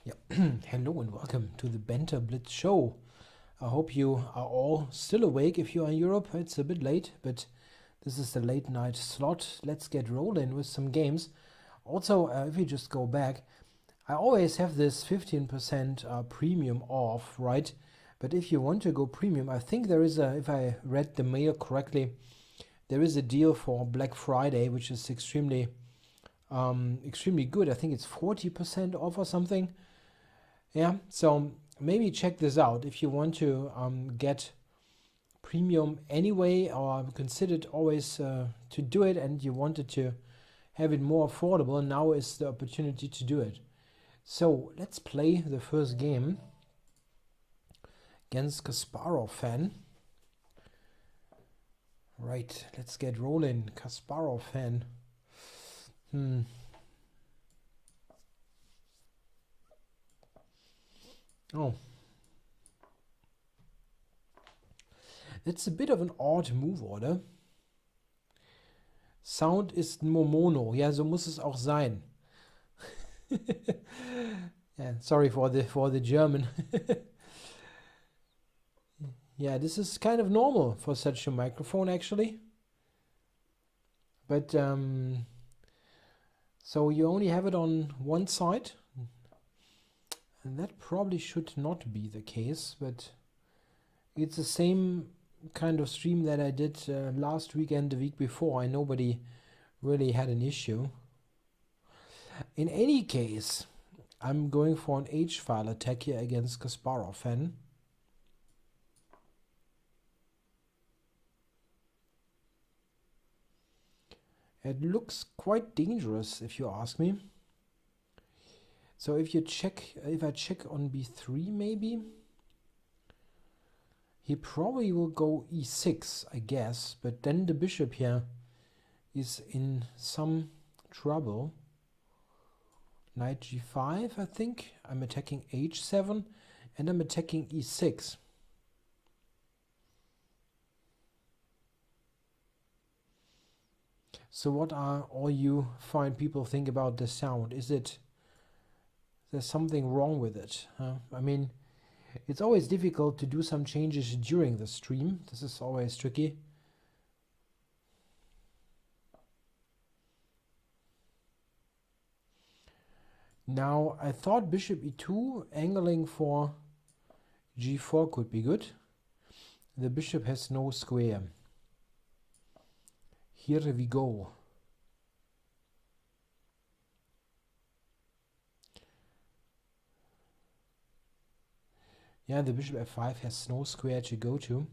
Yeah. Hello and welcome to the Banter Blitz show. I hope you are all still awake. If you are in Europe, it's a bit late, but this is the late night slot. Let's get rolling with some games. Also, if you just go back, I always have this 15% premium off, right? But if you want to go premium, I think there is a, if I read the mail correctly, there is a deal for Black Friday, which is extremely good. I think it's 40% off or something. Yeah, so maybe check this out if you want to get premium anyway, or considered always to do it, and you wanted to have it more affordable. Now is the opportunity to do it. So let's play the first game against Kasparov fan. Right, let's get rolling. Kasparov fan. Oh. It's a bit of an odd move order. Sound ist nur Mono. Ja, so muss es auch sein. Yeah, sorry for the German. Yeah, this is kind of normal for such a microphone actually. But so you only have it on one side. And that probably should not be the case, but it's the same kind of stream that I did last week and the week before, and nobody really had an issue. In any case, I'm going for an H-file attack here against Kasparov fan. It looks quite dangerous if you ask me. So if I check on b3 maybe, he probably will go e6, I guess, but then the bishop here is in some trouble. Knight g5, I think. I'm attacking h7 and I'm attacking e6. So what are all you fine people think about the sound? There's something wrong with it? I mean, it's always difficult to do some changes during the stream. This is always tricky. Now, I thought bishop e2 angling for g4 could be good. The bishop has no square. Here we go. Yeah, the bishop f5 has no square to go to.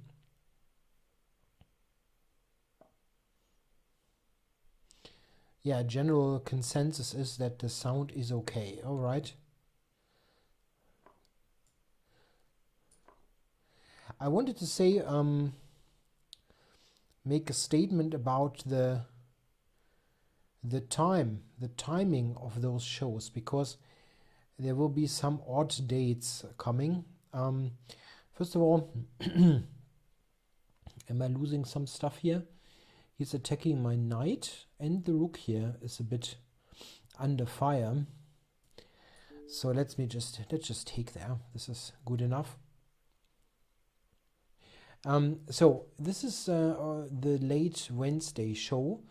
Yeah, general consensus is that the sound is okay. All right. I wanted to say, make a statement about the timing of those shows, because there will be some odd dates coming. First of all, am I losing some stuff here? He's attacking my knight, and the rook here is a bit under fire. So let's just take there. This is good enough. So this is the late Wednesday show.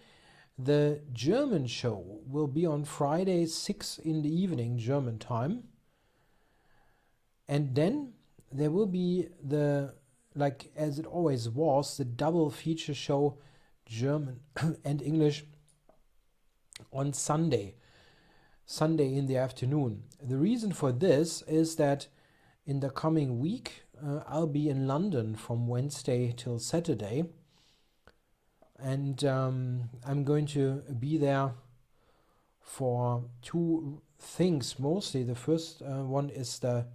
The German show will be on Friday 6 in the evening German time. And then there will be the, like as it always was, the double feature show, German and English, on Sunday in the afternoon. The reason for this is that in the coming week I'll be in London from Wednesday till Saturday, and I'm going to be there for two things mostly. The first one is the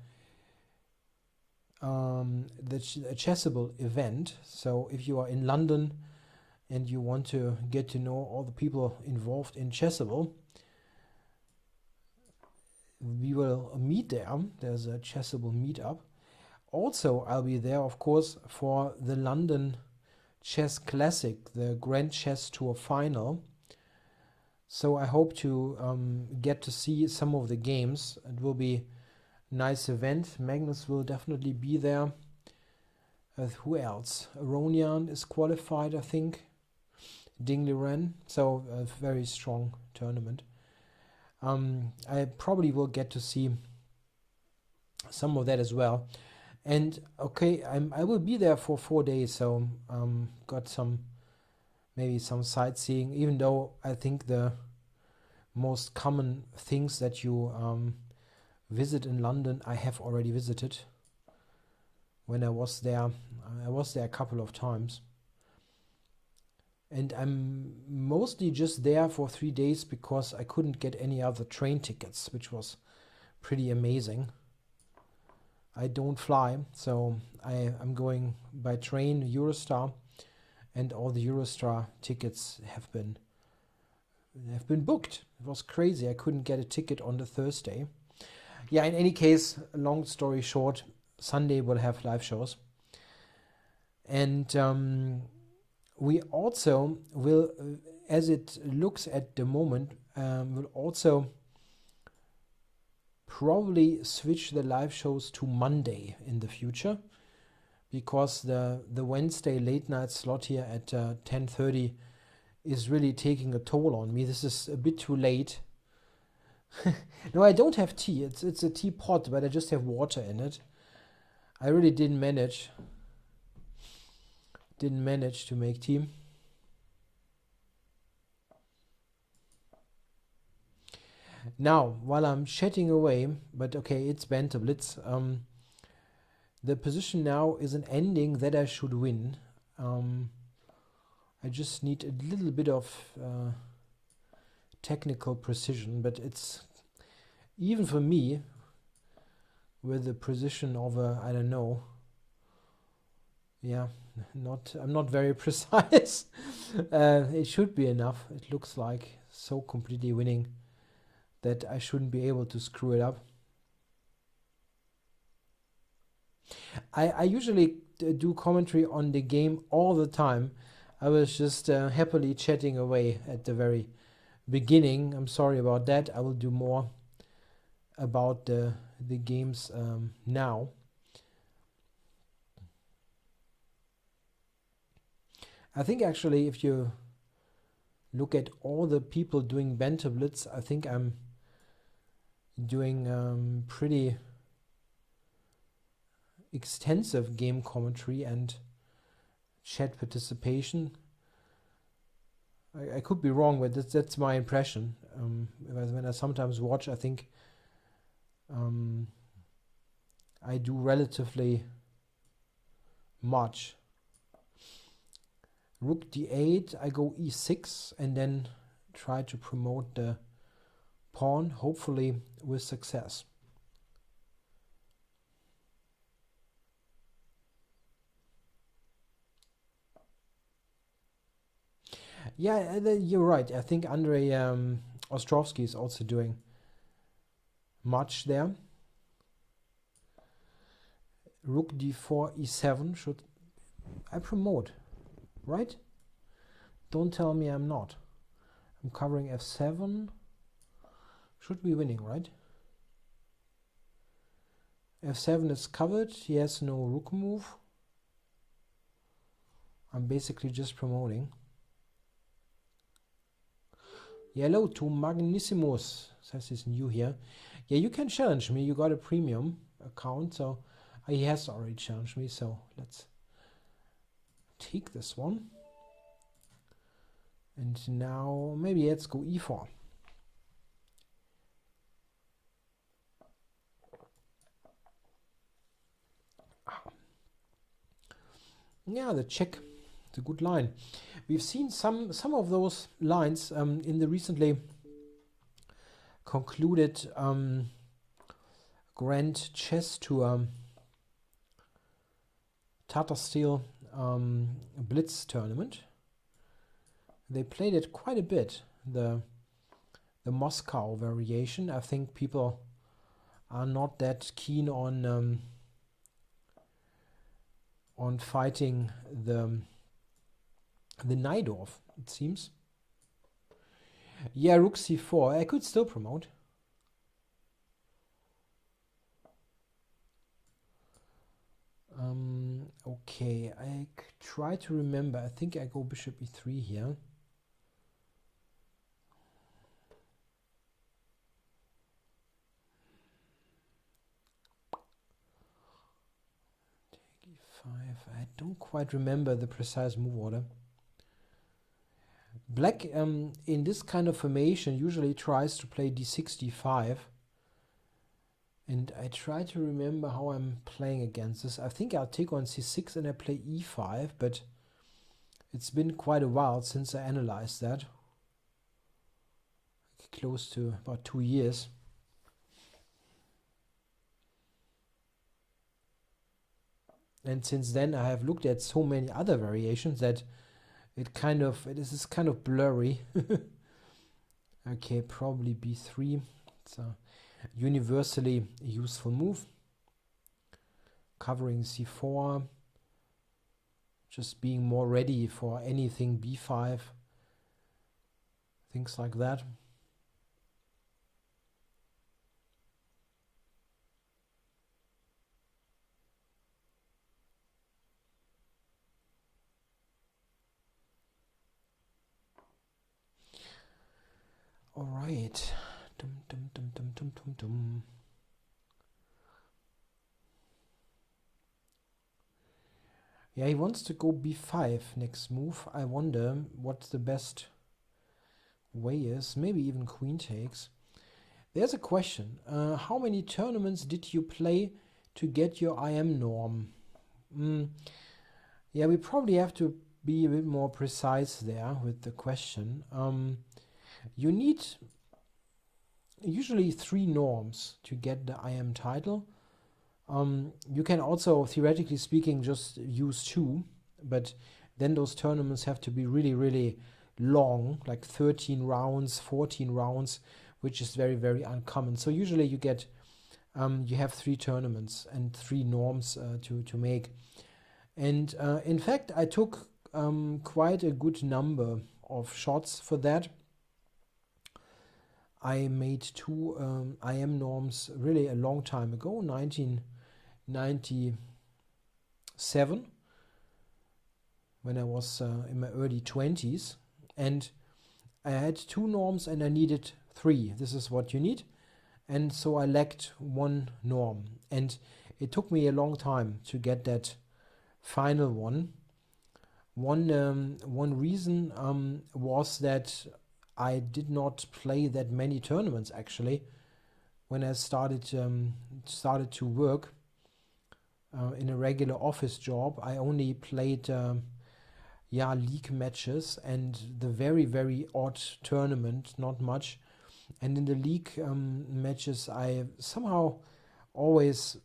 Chessable event. So if you are in London and you want to get to know all the people involved in Chessable, we will meet there. There's a Chessable meetup. Also, I'll be there, of course, for the London Chess Classic, the Grand Chess Tour final. So I hope to get to see some of the games. It will be nice event. Magnus will definitely be there. Who else? Aronian is qualified, I think. Dingley Ren. So a very strong tournament. I probably will get to see some of that as well. And okay, I will be there for 4 days, so got maybe some sightseeing, even though I think the most common things that you visit in London I have already visited when I was there. I was there a couple of times. And I'm mostly just there for 3 days because I couldn't get any other train tickets, which was pretty amazing. I don't fly, so I'm going by train, Eurostar, and all the Eurostar tickets have been booked. It was crazy. I couldn't get a ticket on the Thursday. Yeah, in any case, long story short, Sunday we'll have live shows. And we also will, as it looks at the moment, will also probably switch the live shows to Monday in the future, because the Wednesday late night slot here at 10:30 is really taking a toll on me. This is a bit too late. No, I don't have tea. It's a teapot, but I just have water in it. I really didn't manage to make tea. Now, while I'm chatting away, but okay, it's Banter Blitz. The position now is an ending that I should win. I just need a little bit of technical precision, but it's, even for me, with the precision of I don't know. Yeah, I'm not very precise. It should be enough. It looks like so completely winning that I shouldn't be able to screw it up. I usually do commentary on the game all the time. I was just happily chatting away at the very beginning. I'm sorry about that. I will do more about the games now. I think actually if you look at all the people doing Banter Blitz, I think I'm doing pretty extensive game commentary and chat participation. I could be wrong, but that's my impression. When I sometimes watch, I think I do relatively much. Rook d8, I go e6 and then try to promote the pawn, hopefully with success. Yeah, you're right. I think Andrei Ostrovsky is also doing much there. Rook d4, e7. Should I promote? Right? Don't tell me I'm not. I'm covering f7. Should be winning, right? f7 is covered. He has no rook move. I'm basically just promoting. Yellow to Magnissimus, says he's new here. Yeah, you can challenge me. You got a premium account, so he has already challenged me. So let's take this one. And now maybe let's go e4. Yeah, the check. It's a good line. We've seen some of those lines in the recently concluded Grand Chess Tour Tata Steel Blitz tournament. They played it quite a bit, the Moscow variation. I think people are not that keen on fighting the Najdorf, it seems. Yeah, rook c4. I could still promote. Okay, I try to remember. I think I go bishop e3 here. Take e5. I don't quite remember the precise move order. Black in this kind of formation usually tries to play d6, d5. And I try to remember how I'm playing against this. I think I'll take on c6 and I play e5, but it's been quite a while since I analyzed that. Close to about 2 years. And since then I have looked at so many other variations that it is kind of blurry. Okay, probably b3. It's a universally useful move. Covering c4. Just being more ready for anything b5. Things like that. All right. Dum, dum, dum, dum, dum, dum, dum. Yeah, he wants to go b5 next move. I wonder what the best way is. Maybe even queen takes. There's a question. How many tournaments did you play to get your IM norm? Yeah, we probably have to be a bit more precise there with the question. You need usually 3 norms to get the IM title. You can also, theoretically speaking, just use 2, but then those tournaments have to be really, really long, like 13 rounds, 14 rounds, which is very, very uncommon. So usually you get, you have 3 tournaments and 3 norms to make. And in fact, I took quite a good number of shots for that. I made 2 IM norms really a long time ago, 1997, when I was in my early 20s. And I had 2 norms and I needed 3. This is what you need. And so I lacked 1 norm. And it took me a long time to get that final one. One reason was that I did not play that many tournaments actually. When I started to work in a regular office job, I only played league matches and the very, very odd tournament, not much. And in the league matches, I somehow always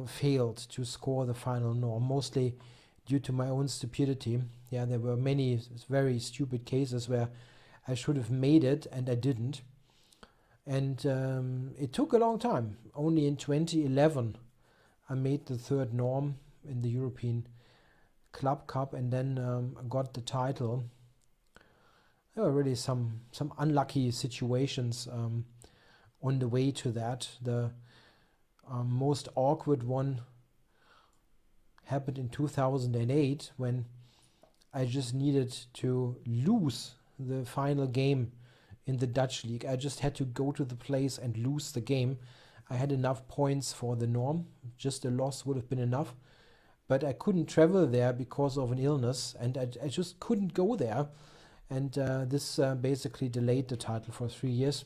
failed to score the final norm, mostly due to my own stupidity. Yeah, there were many very stupid cases where I should have made it and I didn't. And it took a long time. Only in 2011 I made the 3rd norm in the European Club Cup and then got the title. There were really some unlucky situations on the way to that. The most awkward one happened in 2008 when I just needed to lose the final game in the Dutch league. I just had to go to the place and lose the game. I had enough points for the norm. Just a loss would have been enough. But I couldn't travel there because of an illness, and I just couldn't go there. And this basically delayed the title for 3 years.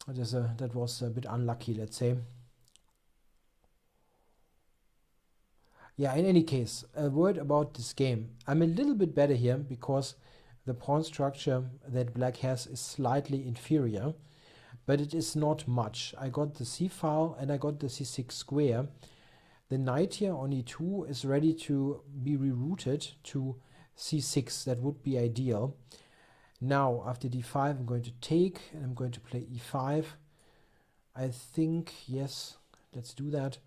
That was a bit unlucky, let's say. Yeah, in any case, a word about this game. I'm a little bit better here because the pawn structure that black has is slightly inferior, but it is not much. I got the c file and I got the c6 square. The knight here on e2 is ready to be rerouted to c6. That would be ideal. Now, after d5, I'm going to take and I'm going to play e5. I think, yes, let's do that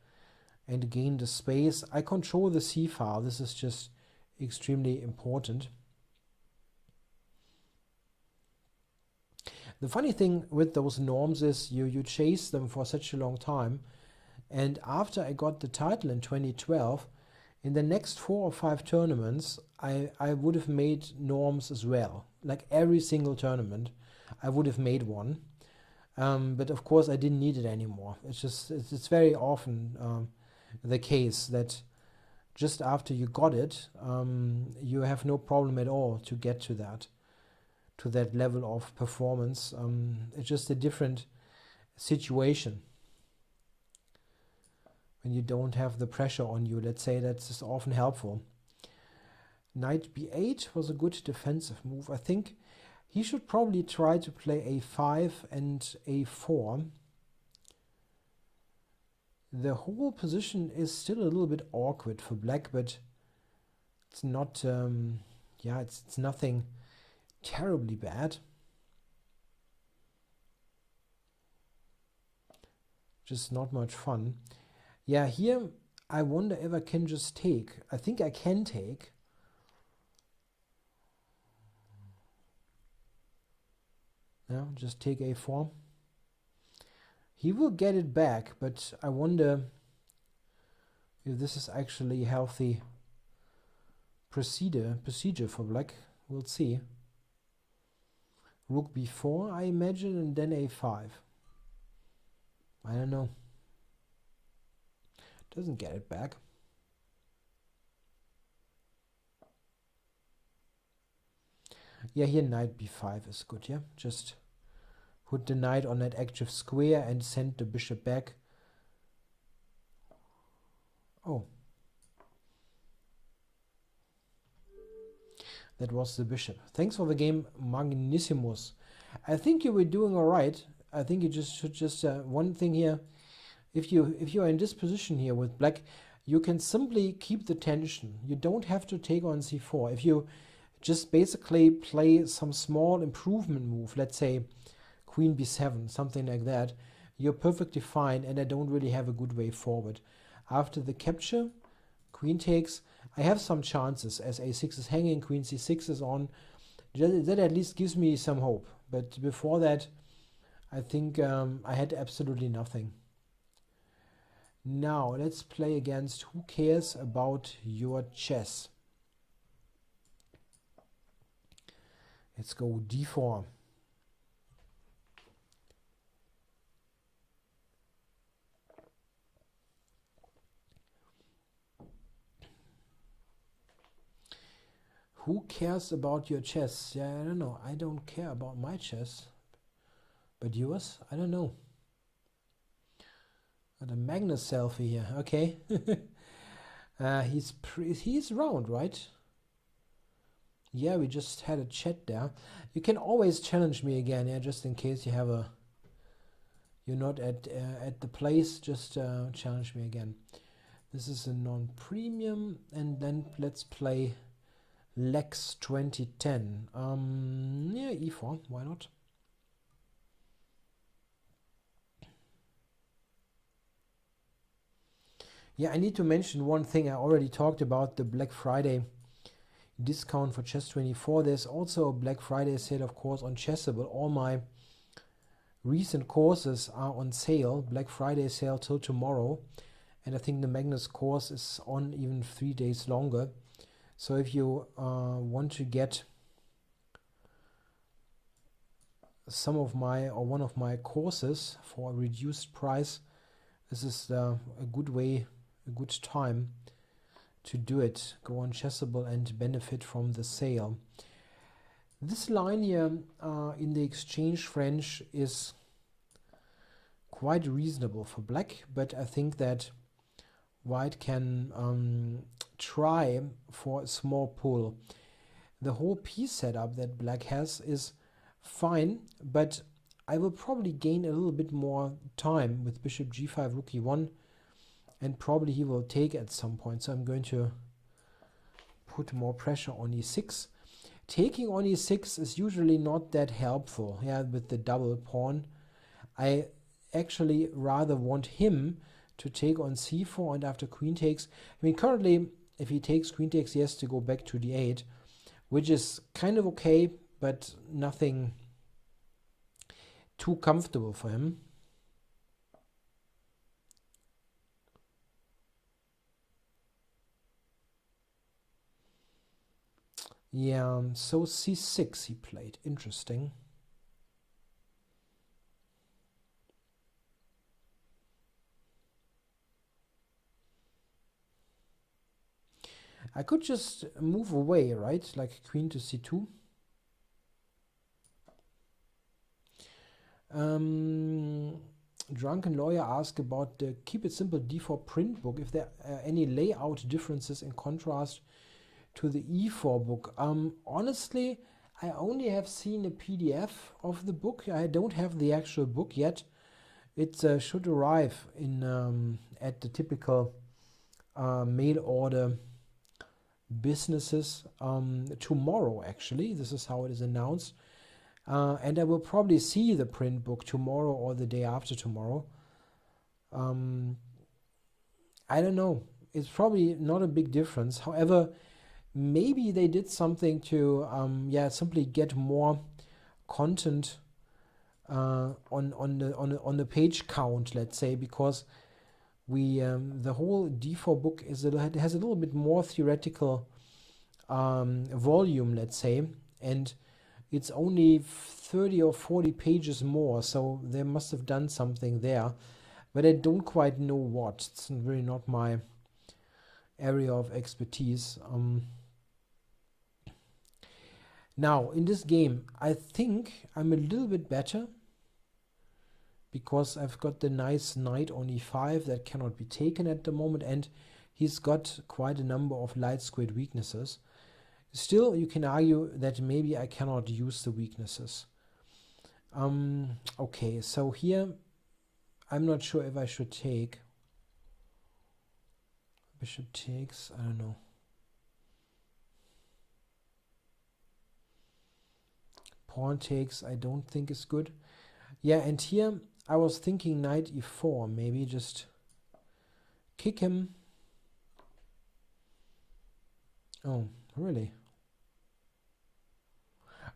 and gain the space. I control the c file. This is just extremely important. The funny thing with those norms is you chase them for such a long time. And after I got the title in 2012, in the next 4 or 5 tournaments, I would have made norms as well. Like every single tournament, I would have made one. But of course, I didn't need it anymore. It's very often the case that just after you got it, you have no problem at all to get to that level of performance. It's just a different situation when you don't have the pressure on you. Let's say that's just often helpful. Knight b8 was a good defensive move. I think he should probably try to play a5 and a4. The whole position is still a little bit awkward for black, but it's not, yeah, it's nothing terribly bad. Just not much fun. Yeah, here I wonder if I can just take. I think I can take. Yeah, just take a4. He will get it back, but I wonder if this is actually a healthy procedure for black. We'll see. Rook b4, I imagine, and then a5. I don't know. Doesn't get it back. Yeah, here knight b5 is good, yeah? Just put the knight on that active square and send the bishop back. Oh. That was the bishop. Thanks for the game, Magnissimus. I think you were doing all right. I think you should one thing here. If you are in this position here with black, you can simply keep the tension. You don't have to take on c4. If you just basically play some small improvement move, let's say queen b7, something like that, you're perfectly fine, and I don't really have a good way forward. After the capture, queen takes, I have some chances as a6 is hanging, queen c6 is on. That at least gives me some hope. But before that, I think I had absolutely nothing. Now let's play against Who Cares About Your Chess. Let's go d4. Who cares about your chess? Yeah, I don't know. I don't care about my chess. But yours? I don't know. Got a Magnus selfie here. Okay. He's round, right? Yeah, we just had a chat there. You can always challenge me again, yeah, just in case you're not at the place. Just challenge me again. This is a non-premium, and then let's play Lex 2010. Yeah, e4. Why not? Yeah, I need to mention one thing. I already talked about the Black Friday discount for Chess24. There's also a Black Friday sale, of course, on Chessable. All my recent courses are on sale. Black Friday sale till tomorrow. And I think the Magnus course is on even 3 days longer. So if you want to get some of my or one of my courses for a reduced price, this is a good way, a good time to do it. Go on Chessable and benefit from the sale. This line here in the exchange French is quite reasonable for black, but I think that white can try for a small pull. The whole piece setup that black has is fine, but I will probably gain a little bit more time with bishop g5, rook e1, and probably he will take at some point. So I'm going to put more pressure on e6. Taking on e6 is usually not that helpful, yeah, with the double pawn. I actually rather want him to take on c4, and after queen takes, I mean, currently if he takes queen takes, he has to go back to d8, which is kind of okay, but nothing too comfortable for him. Yeah, so c6 he played. Interesting. I could just move away, right? Like queen to c2. Drunken Lawyer asked about the Keep It Simple D4 print book, if there are any layout differences in contrast to the E4 book. Honestly, I only have seen a PDF of the book. I don't have the actual book yet. It should arrive in at the typical mail order businesses tomorrow, actually. This is how it is announced. And I will probably see the print book tomorrow or the day after tomorrow. I don't know. It's probably not a big difference. However, maybe they did something to simply get more content on the page count, let's say, because we the whole D4 book has a little bit more theoretical volume, let's say, and it's only 30 or 40 pages more, so they must have done something there, but I don't quite know what. It's really not my area of expertise. Now, in this game, I think I'm a little bit better because I've got the nice knight on e5 that cannot be taken at the moment, and he's got quite a number of light squared weaknesses. Still, you can argue that maybe I cannot use the weaknesses. Okay, so here I'm not sure if I should take. Bishop takes, I don't know. Pawn takes, I don't think is good. Yeah, and here I was thinking knight e4, maybe just kick him. Oh, really?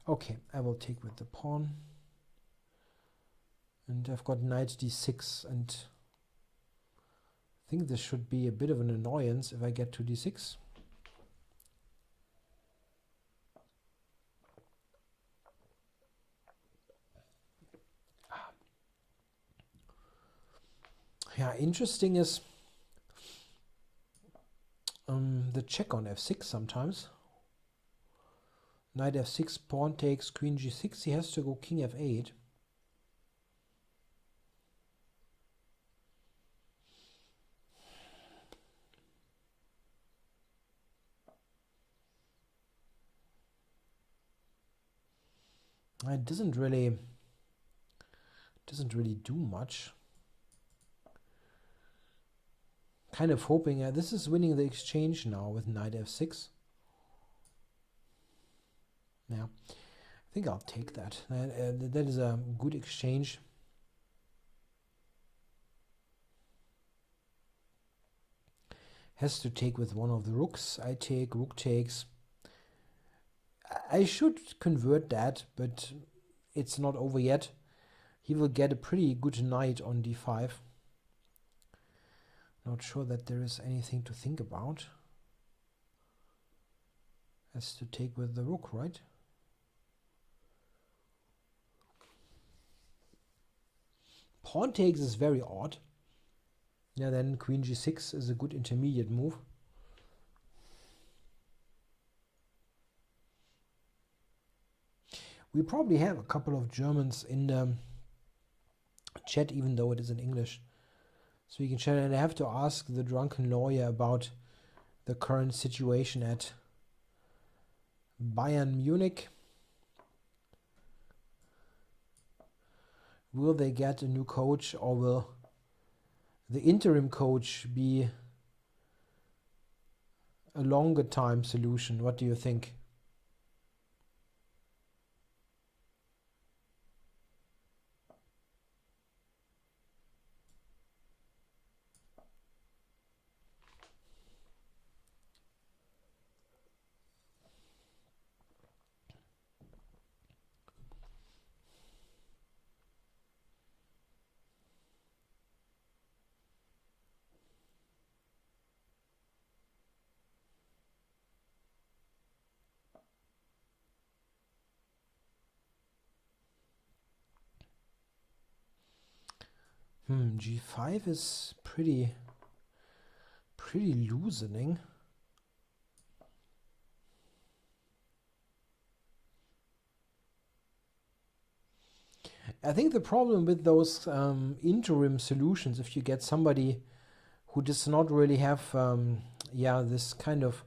Okay, I will take with the pawn. And I've got knight d6, and I think this should be a bit of an annoyance if I get to d6. Yeah, interesting is the check on f6 sometimes. Knight f6, pawn takes, queen g6. He has to go king f8. It doesn't really do much. Kind of hoping this is winning the exchange now with knight f6. Yeah, I think I'll take that. That is a good exchange. Has to take with one of the rooks. I take, rook takes. I should convert that, but it's not over yet. He will get a pretty good knight on d5. Not sure that there is anything to think about. Has to take with the rook, right? Pawn takes is very odd. Yeah, then queen g6 is a good intermediate move. We probably have a couple of Germans in the chat, even though it is in English. So you can chat, and I have to ask the drunken lawyer about the current situation at Bayern Munich. Will they get a new coach, or will the interim coach be a longer time solution? What do you think? G5 is pretty loosening. I think the problem with those interim solutions, if you get somebody who does not really have this kind of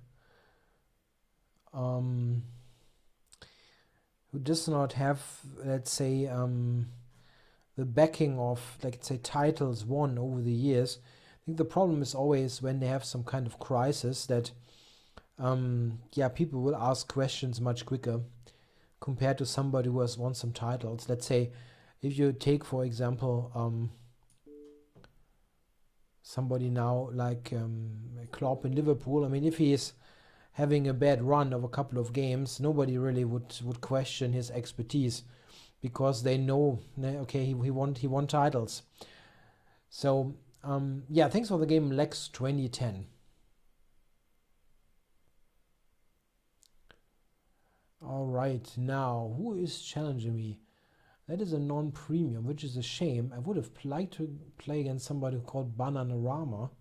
who does not have, let's say, the backing of, let's say, titles won over the years. I think the problem is always when they have some kind of crisis that people will ask questions much quicker compared to somebody who has won some titles. Let's say if you take, for example, somebody now like Klopp in Liverpool. I mean, if he is having a bad run of a couple of games, nobody really would question his expertise, because they know, okay, he won titles. So thanks for the game, Lex 2010. All right, now who is challenging me? That is a non-premium, which is a shame. I would have liked to play against somebody called Bananarama.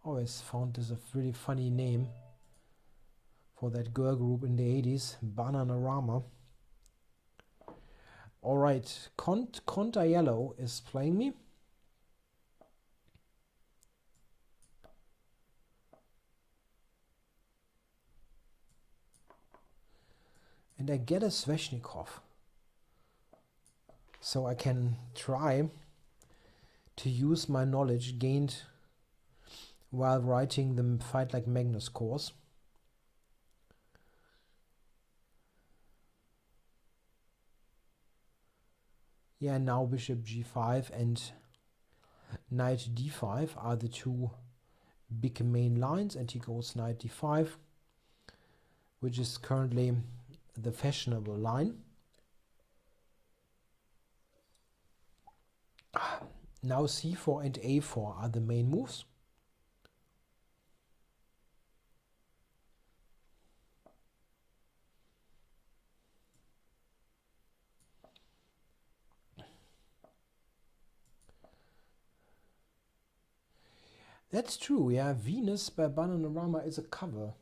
Always found this a really funny name for that girl group in the 80s, Bananarama. All right, Conta Yellow is playing me. And I get a Sveshnikov. So I can try to use my knowledge gained while writing the Fight Like Magnus course. Yeah, now bishop g5 and knight d5 are the two big main lines, and he goes knight d5, which is currently the fashionable line. Now c4 and a4 are the main moves. That's true, yeah. Venus by Bananarama is a cover.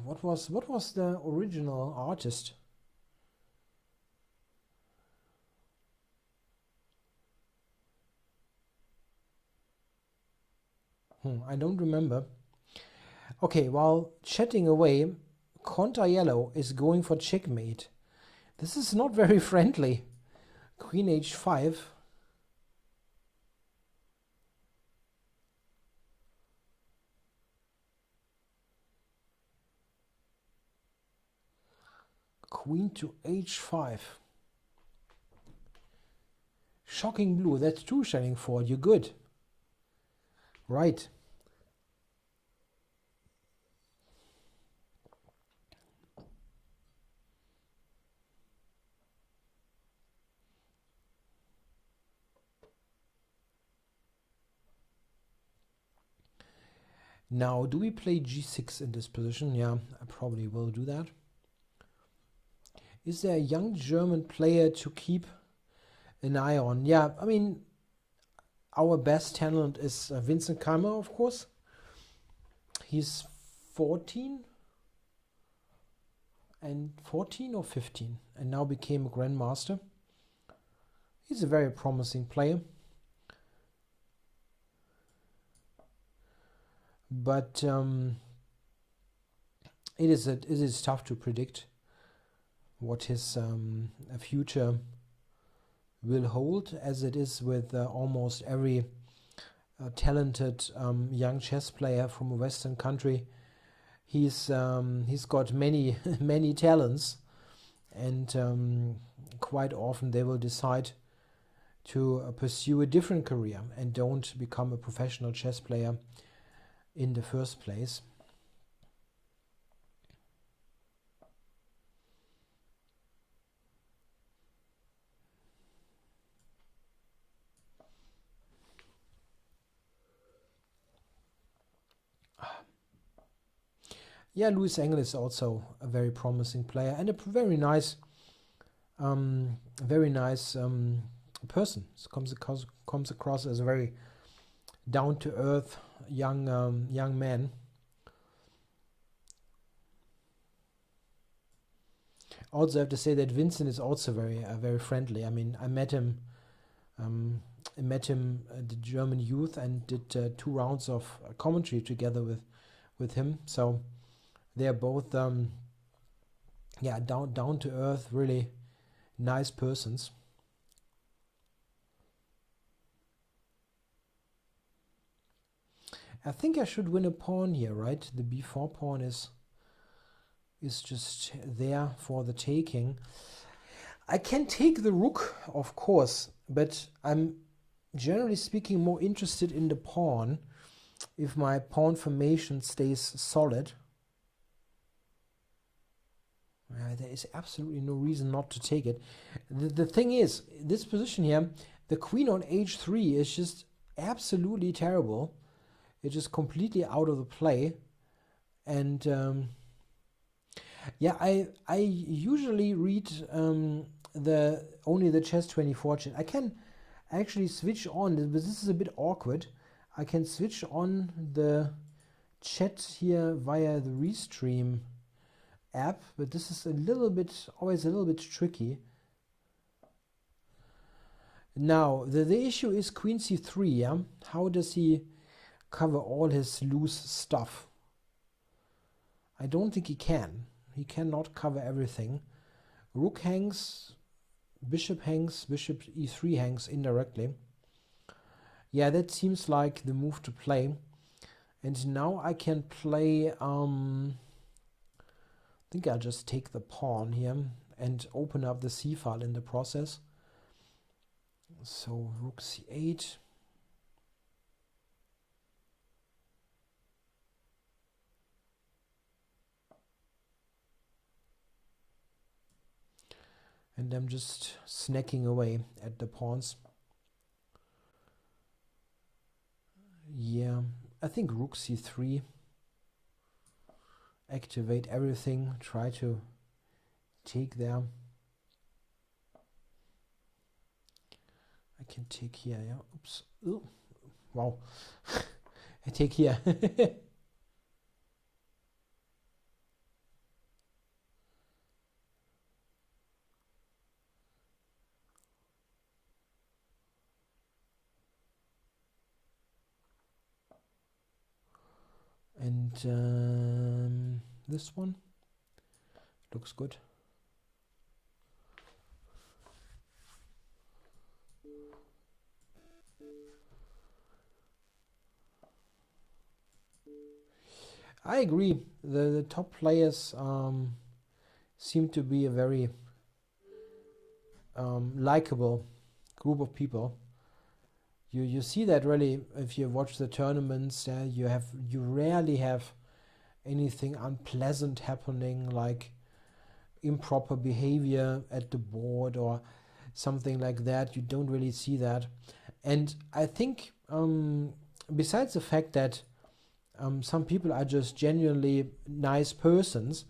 What was the original artist? I don't remember. Okay, while chatting away, Conta Yellow is going for checkmate. This is not very friendly. Queen h5. Queen to h5. Shocking blue. That's true, ShellingFord. You're good. Right. Now, do we play g6 in this position? Yeah, I probably will do that. Is there a young German player to keep an eye on? Yeah, I mean, our best talent is Vincent Keimer, of course. He's 14 or 15 and now became a grandmaster. He's a very promising player. But it is tough to predict what his future will hold, as it is with almost every talented young chess player from a Western country. He's got many many talents, and quite often they will decide to pursue a different career and don't become a professional chess player in the first place. Yeah, Louis Engel is also a very promising player and a very nice very nice person. Comes across as a very down-to-earth young man. Also, I have to say that Vincent is also very friendly. I mean, I met him at the German youth and did 2 rounds of commentary together with him. So they're both down to earth, really nice persons. I think I should win a pawn here, right? The b4 pawn is just there for the taking. I can take the rook, of course, but I'm generally speaking more interested in the pawn if my pawn formation stays solid. There is absolutely no reason not to take it. The thing is, this position here, the queen on h3 is just absolutely terrible. It's just completely out of the play. And yeah, I usually read only the Chess24 chat. I can actually switch on, but this is a bit awkward. I can switch on the chat here via the Restream app, but this is always a little bit tricky. Now the issue is queen c3. Yeah, how does he cover all his loose stuff? I don't think he can. He cannot cover everything. Rook hangs, bishop hangs, bishop e3 hangs indirectly. Yeah, that seems like the move to play. And now I can play, I think I'll just take the pawn here and open up the c file in the process. So rook c8. And I'm just snacking away at the pawns. Yeah, I think rook c3. Activate everything, try to take there. I can take here, yeah. Oops. Ooh. Wow. I take here. And this one looks good. I agree. The top players seem to be a very likable group of people. You see that really if you watch the tournaments. You rarely have anything unpleasant happening, like improper behavior at the board or something like that. You don't really see that. And I think besides the fact that some people are just genuinely nice persons,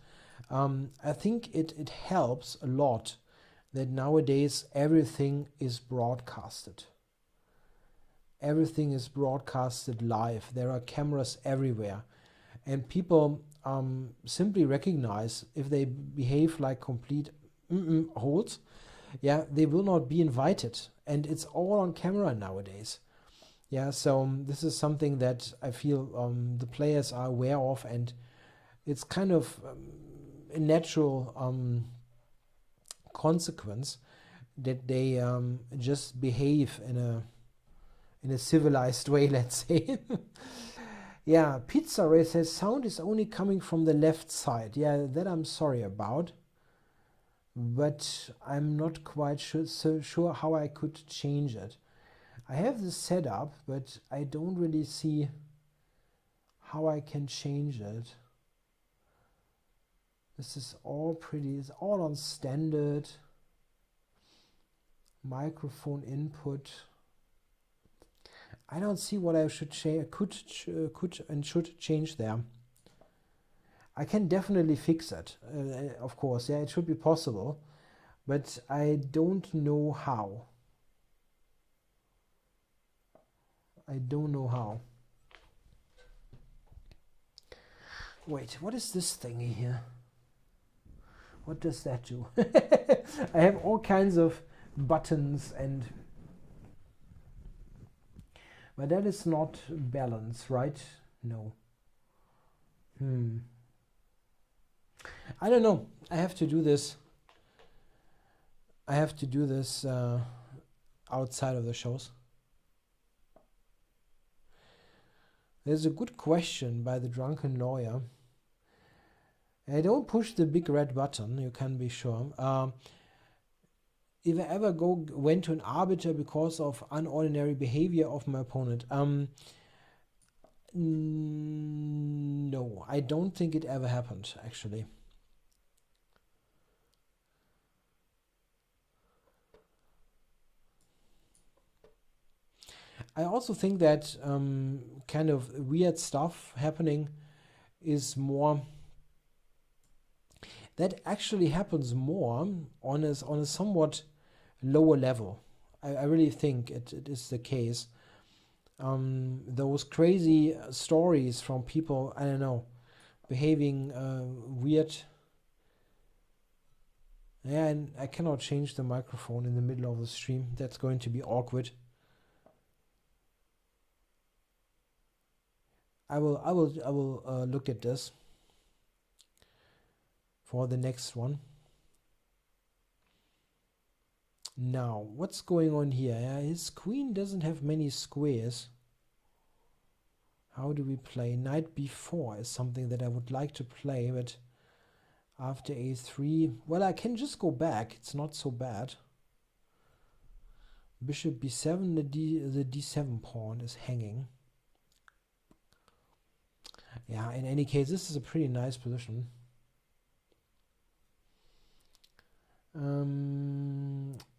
I think it helps a lot that nowadays everything is broadcasted. Everything is broadcasted live. There are cameras everywhere. And people simply recognize if they behave like complete holes, yeah, they will not be invited. And it's all on camera nowadays. Yeah, so this is something that I feel the players are aware of, and it's kind of a natural consequence that they just behave in a civilized way, let's say. Yeah, Pizza Ray says sound is only coming from the left side. Yeah, that I'm sorry about, but I'm not quite sure how I could change it. I have this set up, but I don't really see how I can change it. This is all pretty, it's all on standard. Microphone input. I don't see what I should could and should change there. I can definitely fix it, of course. Yeah, it should be possible. but I don't know how. I don't know how. Wait, what is this thingy here? What does that do? I have all kinds of buttons and... But that is not balance, right? No. I don't know. I have to do this. I have to do this outside of the shows. There's a good question by the drunken lawyer. I don't push the big red button, you can be sure. If I ever went to an arbiter because of unordinary behavior of my opponent, no, I don't think it ever happened, actually. I also think that kind of weird stuff happening is more... That actually happens more on a somewhat lower level. I really think it is the case. Those crazy stories from people, I don't know, behaving weird. Yeah, and I cannot change the microphone in the middle of the stream. That's going to be awkward. I will look at this for the next one. Now, what's going on here? His queen doesn't have many squares. How do we play? Knight b4 is something that I would like to play, but after a3, well, I can just go back. It's not so bad. Bishop b7, the d7 pawn is hanging. Yeah, in any case, this is a pretty nice position.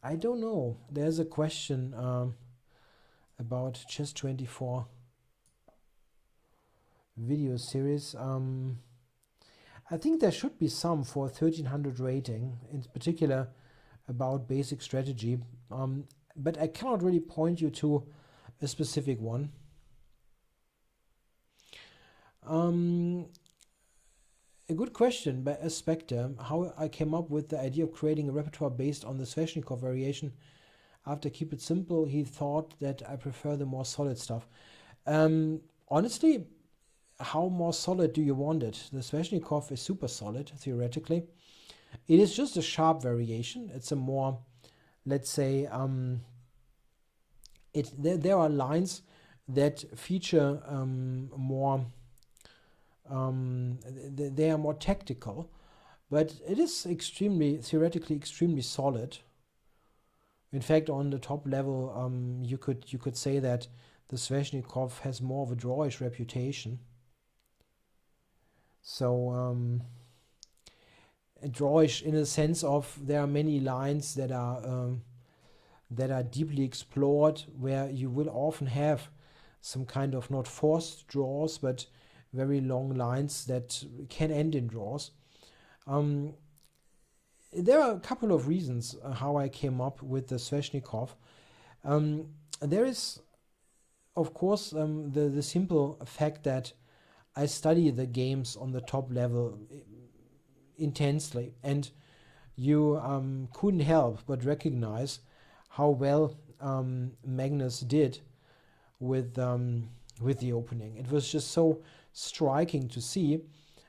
I don't know. There's a question about Chess24 video series. I think there should be some for 1300 rating, in particular about basic strategy. But I cannot really point you to a specific one. A good question by S. Spectre, how I came up with the idea of creating a repertoire based on the Sveshnikov variation. After Keep It Simple, he thought that I prefer the more solid stuff. Honestly, how more solid do you want it? The Sveshnikov is super solid, theoretically. It is just a sharp variation. It's a more, let's say, there are lines that feature more... they are more tactical, but it is theoretically extremely solid. In fact, on the top level, you could say that the Sveshnikov has more of a drawish reputation. So drawish in the sense of there are many lines that are deeply explored, where you will often have some kind of not forced draws, but very long lines that can end in draws. There are a couple of reasons how I came up with the Sveshnikov. There is, of course, the simple fact that I study the games on the top level intensely, and you couldn't help but recognize how well Magnus did with the opening. It was just so striking to see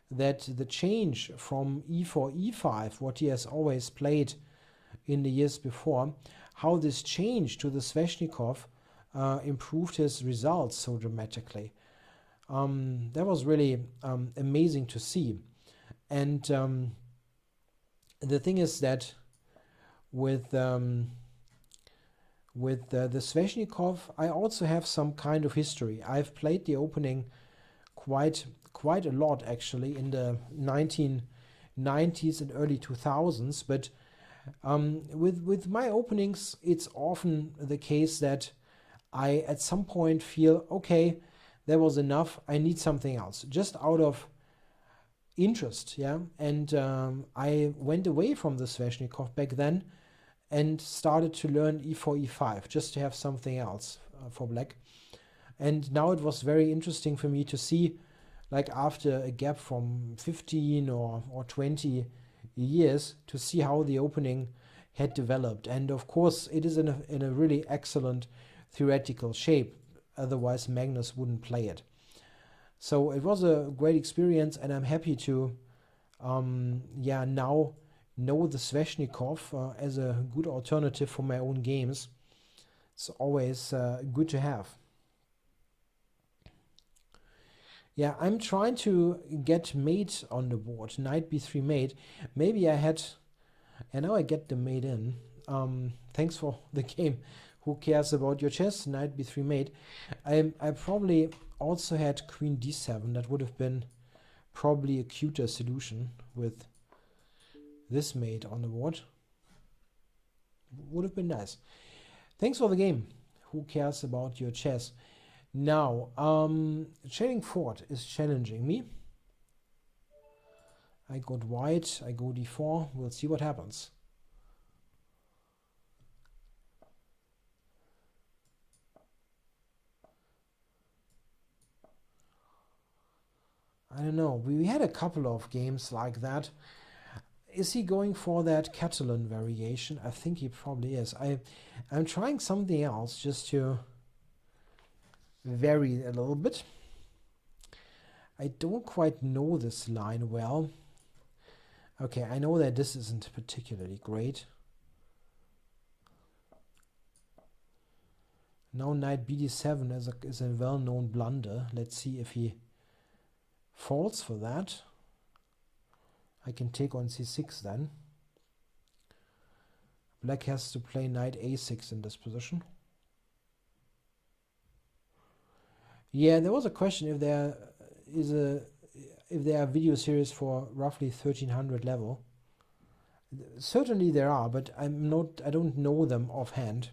that the change from e4, e5, what he has always played in the years before, how this change to the Sveshnikov improved his results so dramatically. That was really amazing to see. And the thing is that with the Sveshnikov, I also have some kind of history. I've played the opening quite a lot, actually, in the 1990s and early 2000s, but with my openings, it's often the case that I at some point feel, okay, that was enough, I need something else, just out of interest, yeah. And I went away from the Sveshnikov back then and started to learn e4, e5, just to have something else for black. And now it was very interesting for me to see, like after a gap from 15 or 20 years, to see how the opening had developed. And of course, it is in a really excellent theoretical shape. Otherwise, Magnus wouldn't play it. So it was a great experience, and I'm happy to, now know the Sveshnikov as a good alternative for my own games. It's always good to have. Yeah, I'm trying to get mate on the board. Knight b3 mate. Maybe I had... And now I get the mate in. Thanks for the game. Who cares about your chess? Knight b3 mate. I probably also had queen d7. That would have been probably a cuter solution with this mate on the board. Would have been nice. Thanks for the game. Who cares about your chess? Now, ShellingFord is challenging me. I got white, I go d4. We'll see what happens. I don't know. We had a couple of games like that. Is he going for that Catalan variation? I think he probably is. I'm trying something else just to vary a little bit. I don't quite know this line well. Okay, I know that this isn't particularly great. Now knight bd7 is a well-known blunder. Let's see if he falls for that. I can take on c6 then. Black has to play knight a6 in this position. Yeah, there was a question if there are video series for roughly 1300 level. Certainly there are, but I don't know them offhand.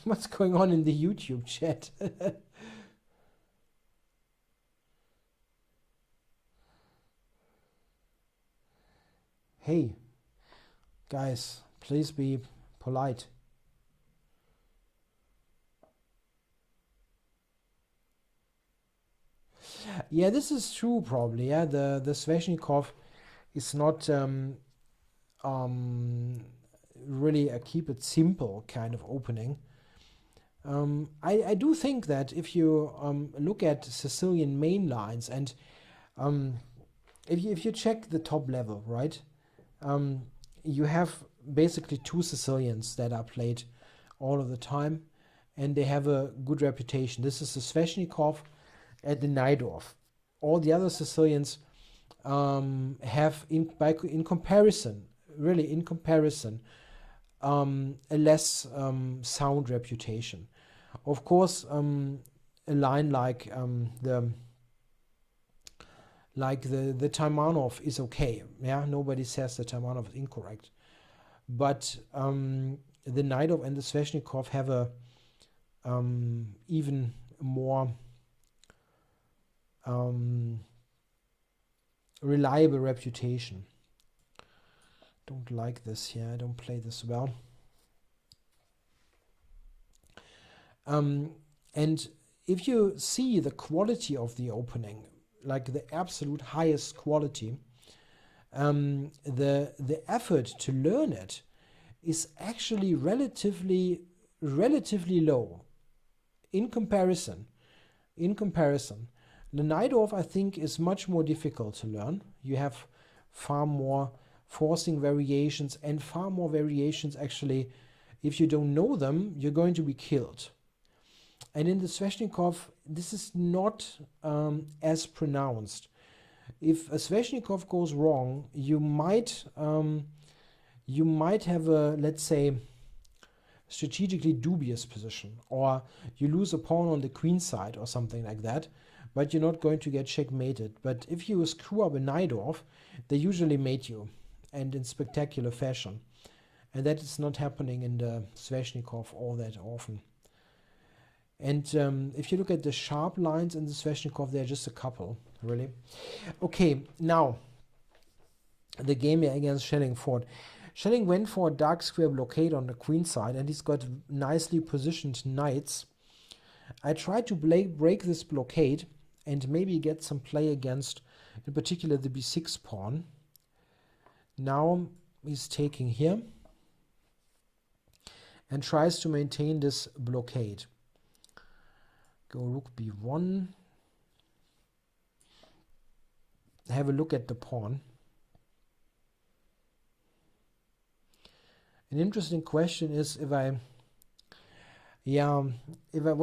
What's going on in the YouTube chat? Hey, guys, please be polite. Yeah, this is true probably. Yeah, the Sveshnikov is not really a keep it simple kind of opening. I do think that if you look at Sicilian main lines and if you check the top level, right, you have basically two Sicilians that are played all of the time, and they have a good reputation. This is the Sveshnikov and the Najdorf. All the other Sicilians have, in comparison, a less sound reputation. Of course, a line like the Taimanov is okay. Yeah, nobody says the Taimanov is incorrect, but the Najdorf and the Sveshnikov have a even more reliable reputation. Don't like this here. I don't play this well. And if you see the quality of the opening, like the absolute highest quality, the effort to learn it is actually relatively low in comparison. The Najdorf, I think, is much more difficult to learn. You have far more forcing variations, and far more variations actually, if you don't know them, you're going to be killed. And in the Sveshnikov, this is not as pronounced. If a Sveshnikov goes wrong, you might you might have a, let's say, strategically dubious position, or you lose a pawn on the queen side or something like that, but you're not going to get checkmated. But if you screw up a knight off, they usually mate you, and in spectacular fashion. And that is not happening in the Sveshnikov all that often. And if you look at the sharp lines in the Sveshnikov, they're just a couple, really. Okay, now the game here against ShellingFord. Schelling went for a dark square blockade on the queen side, and he's got nicely positioned knights. I tried to break this blockade and maybe get some play against, in particular, the b6 pawn. Now he's taking here and tries to maintain this blockade. Go rook b1. Have a look at the pawn. An interesting question is what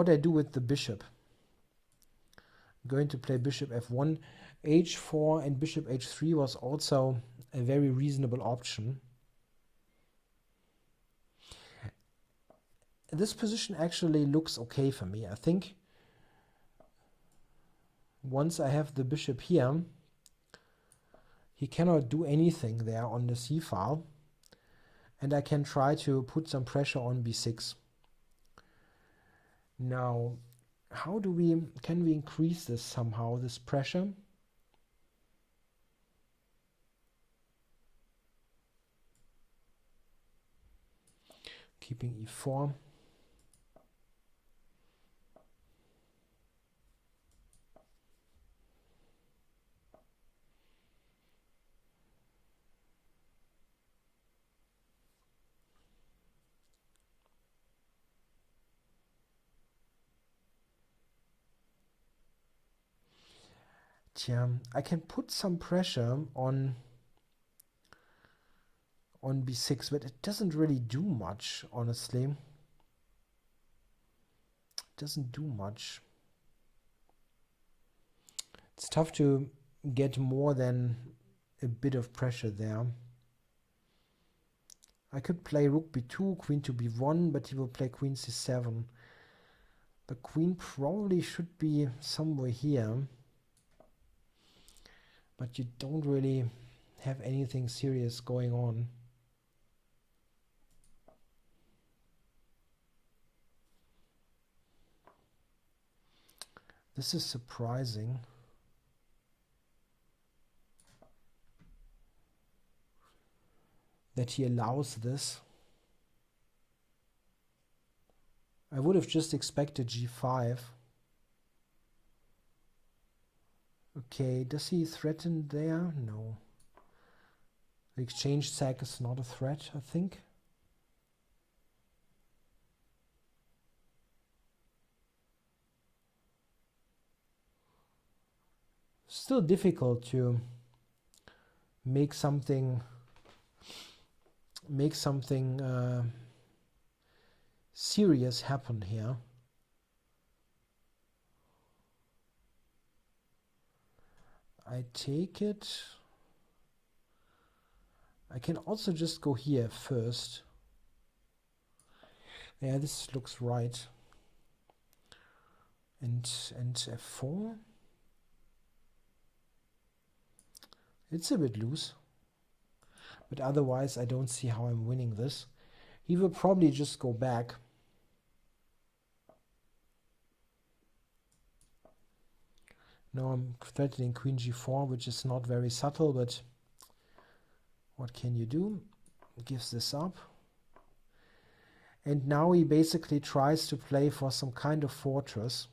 I do with the bishop. I'm going to play bishop f1. h4 and bishop h3 was also a very reasonable option. This position actually looks okay for me. I think once I have the bishop here, he cannot do anything there on the c file. And I can try to put some pressure on b6. Now, can we increase this somehow, this pressure? Keeping e4. I can put some pressure on b6, but it doesn't really do much, honestly. It doesn't do much. It's tough to get more than a bit of pressure there. I could play rook b2, queen to b1, but he will play queen c7. The queen probably should be somewhere here. But you don't really have anything serious going on. This is surprising. That he allows this. I would have just expected g5. Okay, does he threaten there? No. The exchange sack is not a threat, I think. Still difficult to make something serious happen here. I take it. I can also just go here first. Yeah, this looks right. And f4. It's a bit loose. But otherwise, I don't see how I'm winning this. He will probably just go back. Now I'm threatening queen g4, which is not very subtle, but what can you do? Gives this up. And now he basically tries to play for some kind of fortress.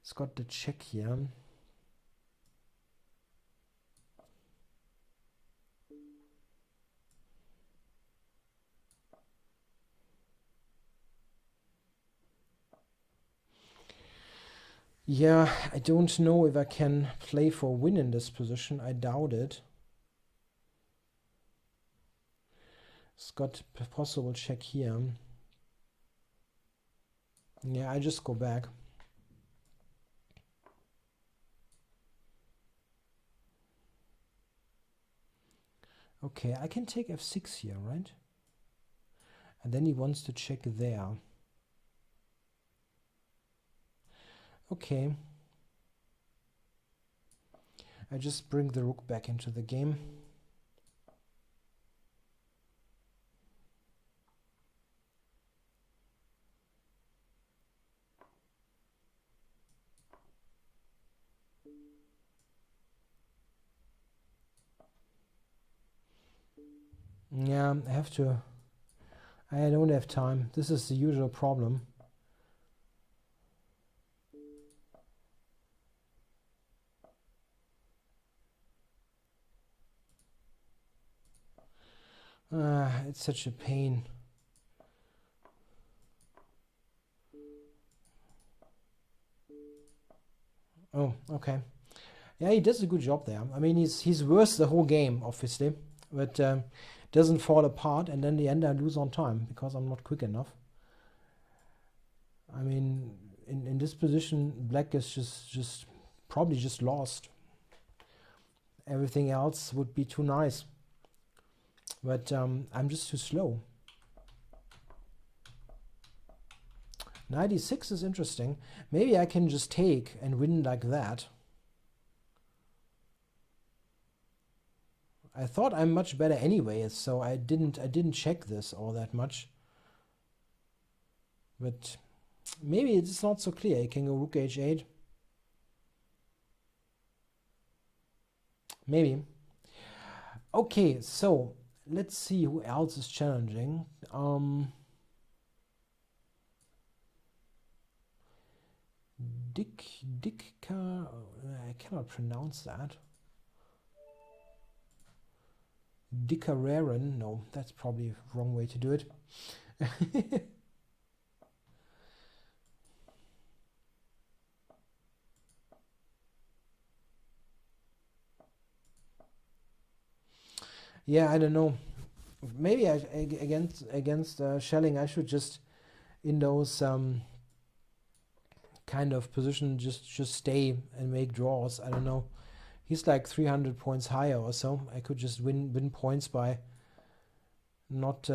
It's got the check here. Yeah, I don't know if I can play for win in this position. I doubt it. It's got a possible check here. Yeah, I just go back. Okay, I can take f6 here, right? And then he wants to check there. Okay. I just bring the rook back into the game. Yeah, I have to. I don't have time. This is the usual problem. It's such a pain. Oh, okay. Yeah, he does a good job there. I mean, he's worse the whole game, obviously, but doesn't fall apart. And then in the end, I lose on time because I'm not quick enough. I mean, in this position, black is just probably just lost. Everything else would be too nice, but I'm just too slow. 96 is interesting. Maybe I can just take and win like that. I thought I'm much better anyway, so I didn't check this all that much. But maybe it's not so clear. I can go rook h8. Maybe. Okay, so let's see who else is challenging. Dicka, I cannot pronounce that. Dickararen, no, that's probably the wrong way to do it. Yeah, I don't know. Maybe against Schelling, I should just in those kind of position just stay and make draws. I don't know. He's like 300 points higher or so. I could just win points by not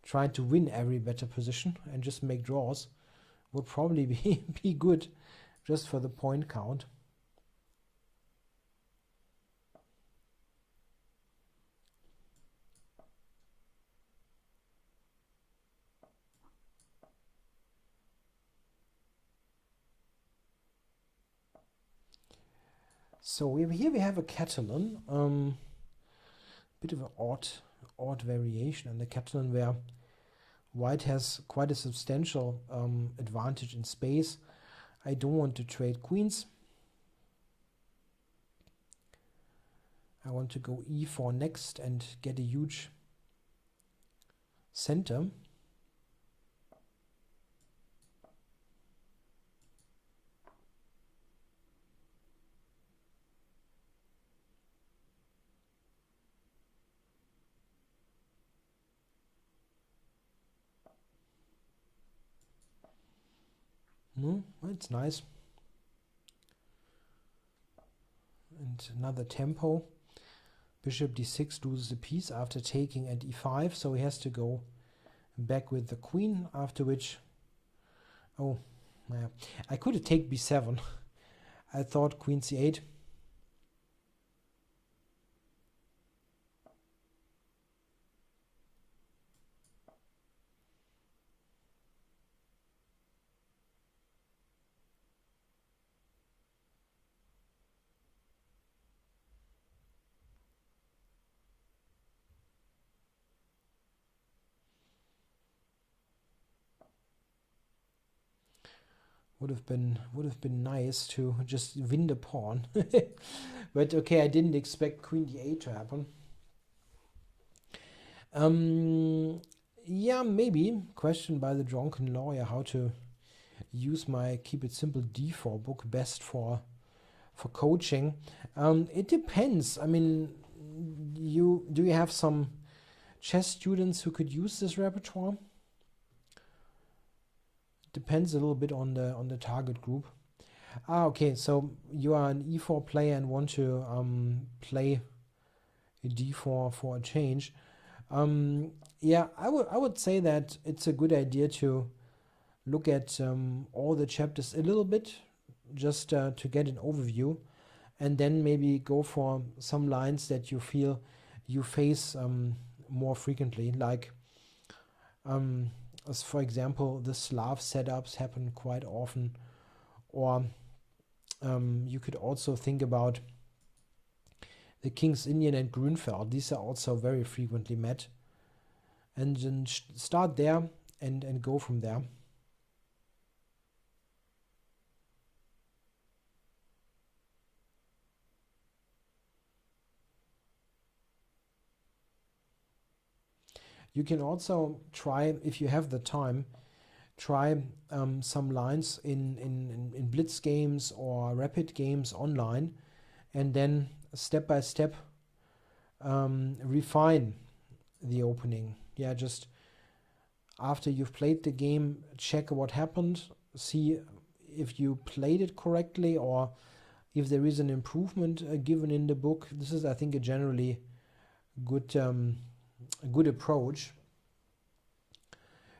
trying to win every better position and just make draws. Would probably be good just for the point count. So here we have a Catalan, bit of an odd variation in the Catalan where white has quite a substantial advantage in space. I don't want to trade queens. I want to go e4 next and get a huge center. It's nice. And another tempo. Bishop d6 loses a piece after taking at e5, so he has to go back with the queen, after which... Oh, yeah. I could have taken b7. I thought queen c8. Would have been nice to just win the pawn. But okay, I didn't expect queen d8 to happen. Yeah, maybe. Question by the drunken lawyer how to use my Keep It Simple d4 book best for coaching. It depends. I mean, do you have some chess students who could use this repertoire? Depends a little bit on the target group. Okay, so you are an e4 player and want to play d4 for a change. Yeah, I would say that it's a good idea to look at all the chapters a little bit, just to get an overview, and then maybe go for some lines that you feel you face more frequently, like as for example the Slav setups happen quite often, or you could also think about the King's Indian and Grünfeld. These are also very frequently met, and then start there and go from there. You can also try, if you have the time, try some lines in blitz games or rapid games online, and then step by step refine the opening. Yeah, just after you've played the game, check what happened, see if you played it correctly or if there is an improvement given in the book. This is, I think, a generally good approach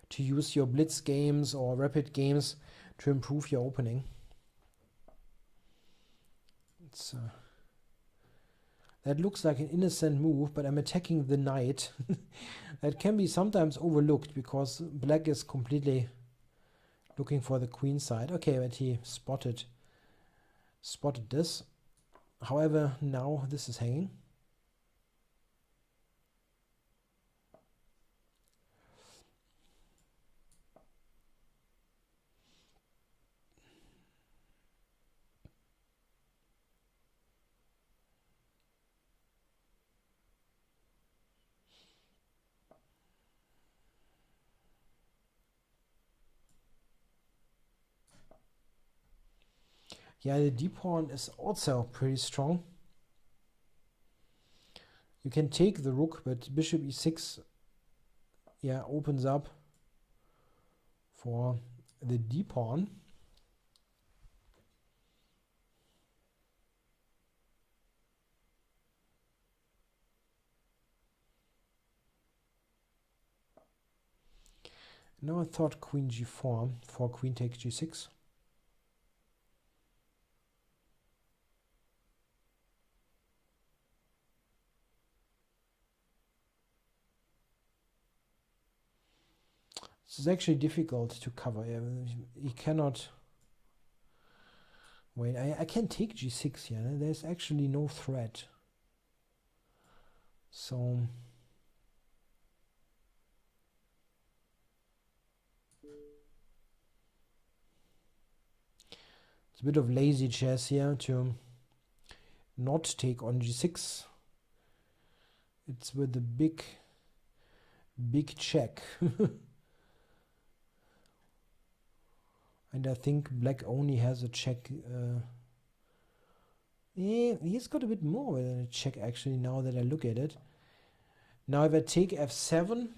to use your blitz games or rapid games to improve your opening. That looks like an innocent move, but I'm attacking the knight. That can be sometimes overlooked because black is completely looking for the queen side. Okay, but he spotted this. However, now this is hanging. Yeah, the d pawn is also pretty strong. You can take the rook, but bishop e6, yeah, opens up for the d pawn. Now I thought queen g4 for queen takes g6. This is actually difficult to cover. He cannot... Wait, I can take g6 here. There's actually no threat. So... it's a bit of lazy chess here to not take on g6. It's with a big check. And I think black only has a check. He's got a bit more than a check actually, now that I look at it. Now if I take f7,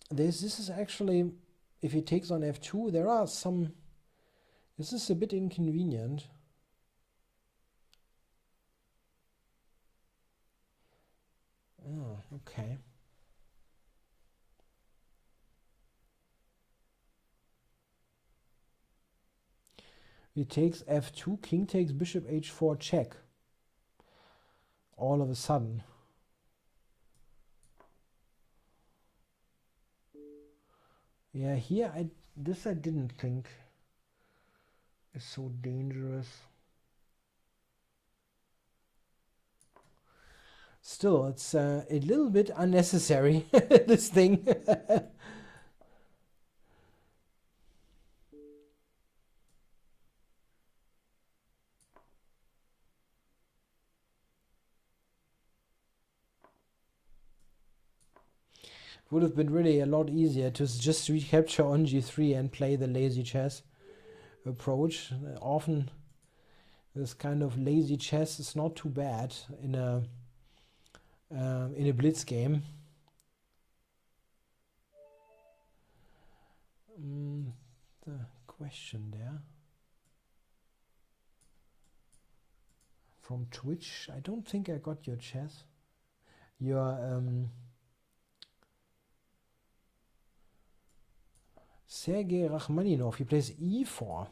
this is actually, if he takes on f2, there are some... This is a bit inconvenient. Oh, okay. He takes f2, king takes bishop h4 check. All of a sudden. Yeah, here I didn't think is so dangerous. Still, it's a little bit unnecessary, this thing. Would have been really a lot easier to just recapture on g3 and play the lazy chess approach. Often this kind of lazy chess is not too bad in a blitz game. The question there from Twitch. I don't think I got your chess. your Sergei Rachmaninov, he plays e4.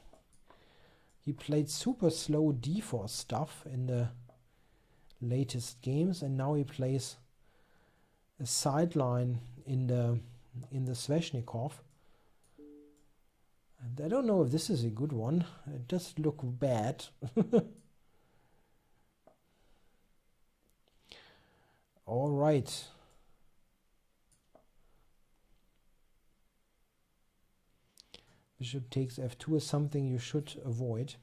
He played super slow d4 stuff in the latest games, and now he plays a sideline in the Sveshnikov. And I don't know if this is a good one. It does look bad. All right. Bishop takes f2 is something you should avoid.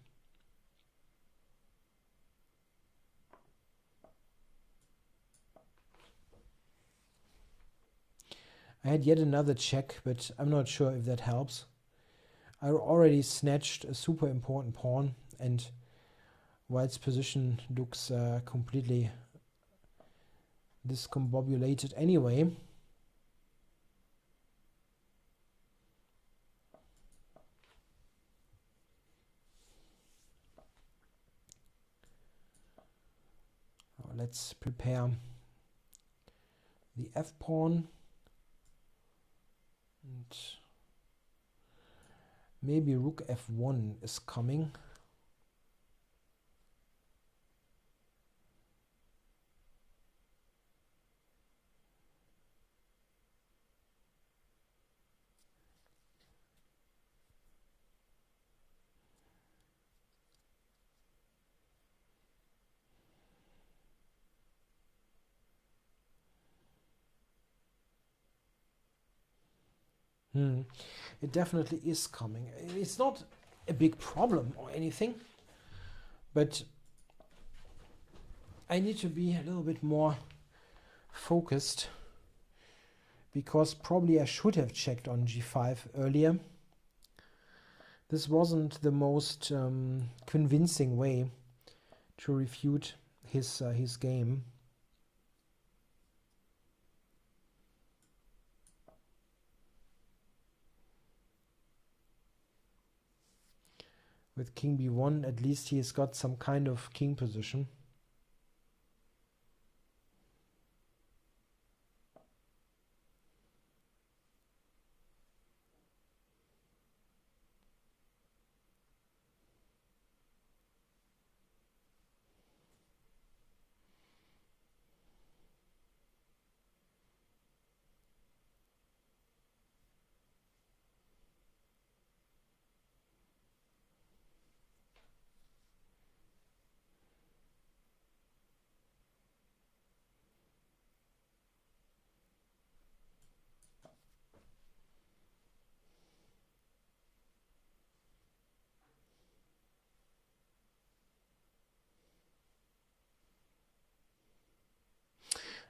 I had yet another check, but I'm not sure if that helps. I already snatched a super important pawn, and White's position looks completely discombobulated anyway. Let's prepare the f-pawn. And maybe rook f1 is coming. It definitely is coming. It's not a big problem or anything, but I need to be a little bit more focused, because probably I should have checked on g5 earlier. This wasn't the most convincing way to refute his game. With king b1, at least he has got some kind of king position.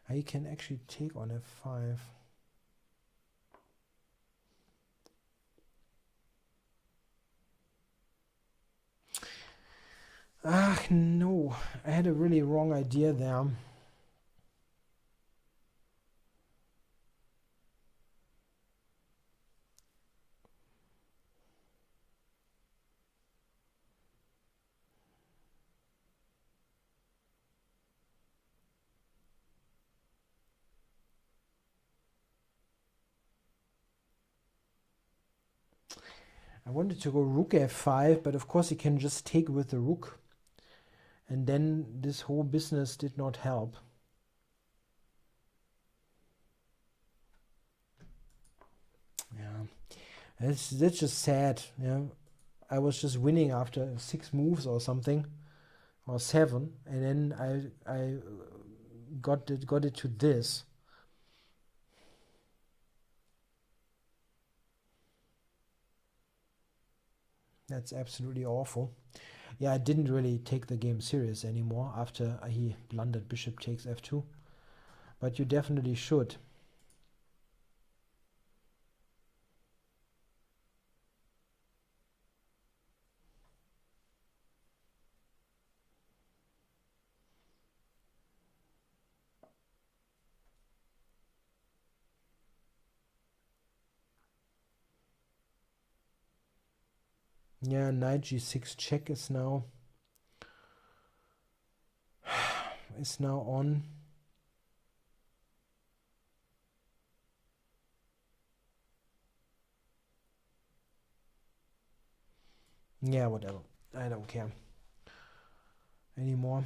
I can actually take on f5. Ah, no. I had a really wrong idea there. I wanted to go rook f5, but of course he can just take with the rook. And then this whole business did not help. Yeah, that's just sad. Yeah, I was just winning after 6 moves or something, or 7, and then I got it to this. That's absolutely awful. Yeah, I didn't really take the game serious anymore after he blundered bishop takes f2. But you definitely should. Yeah, knight g6 check is now on. Yeah, whatever. I don't care anymore.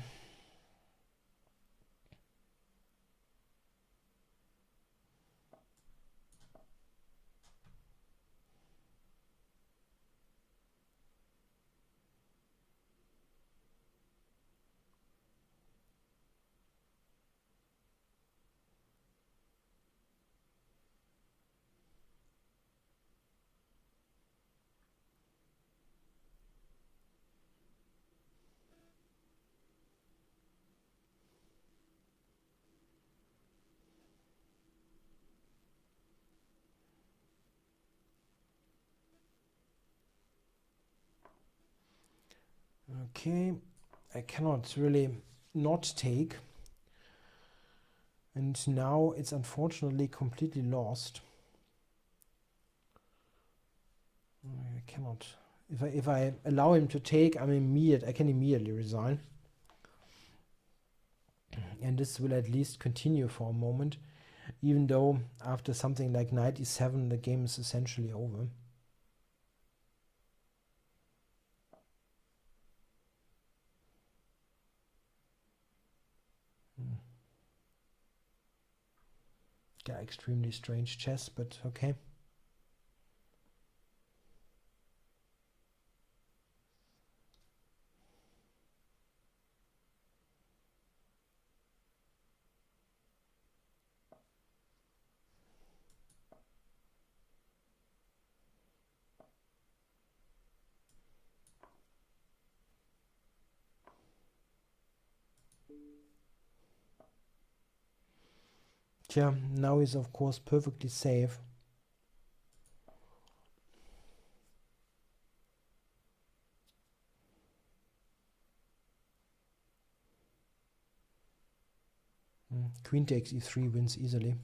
Okay, I cannot really not take. And now it's unfortunately completely lost. I cannot. If I allow him to take, I can immediately resign. And this will at least continue for a moment, even though after something like knight e7 the game is essentially over. Yeah, extremely strange chess, but okay. Yeah, now he's of course perfectly safe. Queen takes e3 wins easily.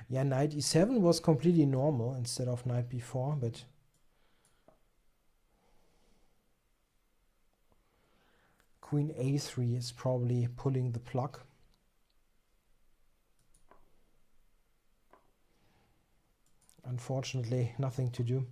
Yeah, knight e7 was completely normal instead of knight b4, but queen a3 is probably pulling the plug. Unfortunately, nothing to do.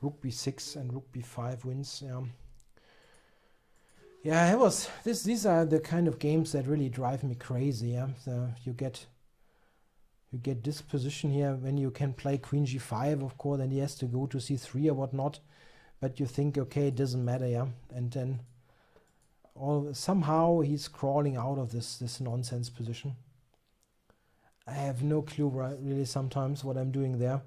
Rook b6 and rook b5 wins. Yeah, it was these are the kind of games that really drive me crazy. Yeah, so you get this position here when you can play queen g5, of course, and he has to go to c3 or whatnot. But you think, okay, it doesn't matter, yeah. And then somehow he's crawling out of this nonsense position. I have no clue really sometimes what I'm doing there.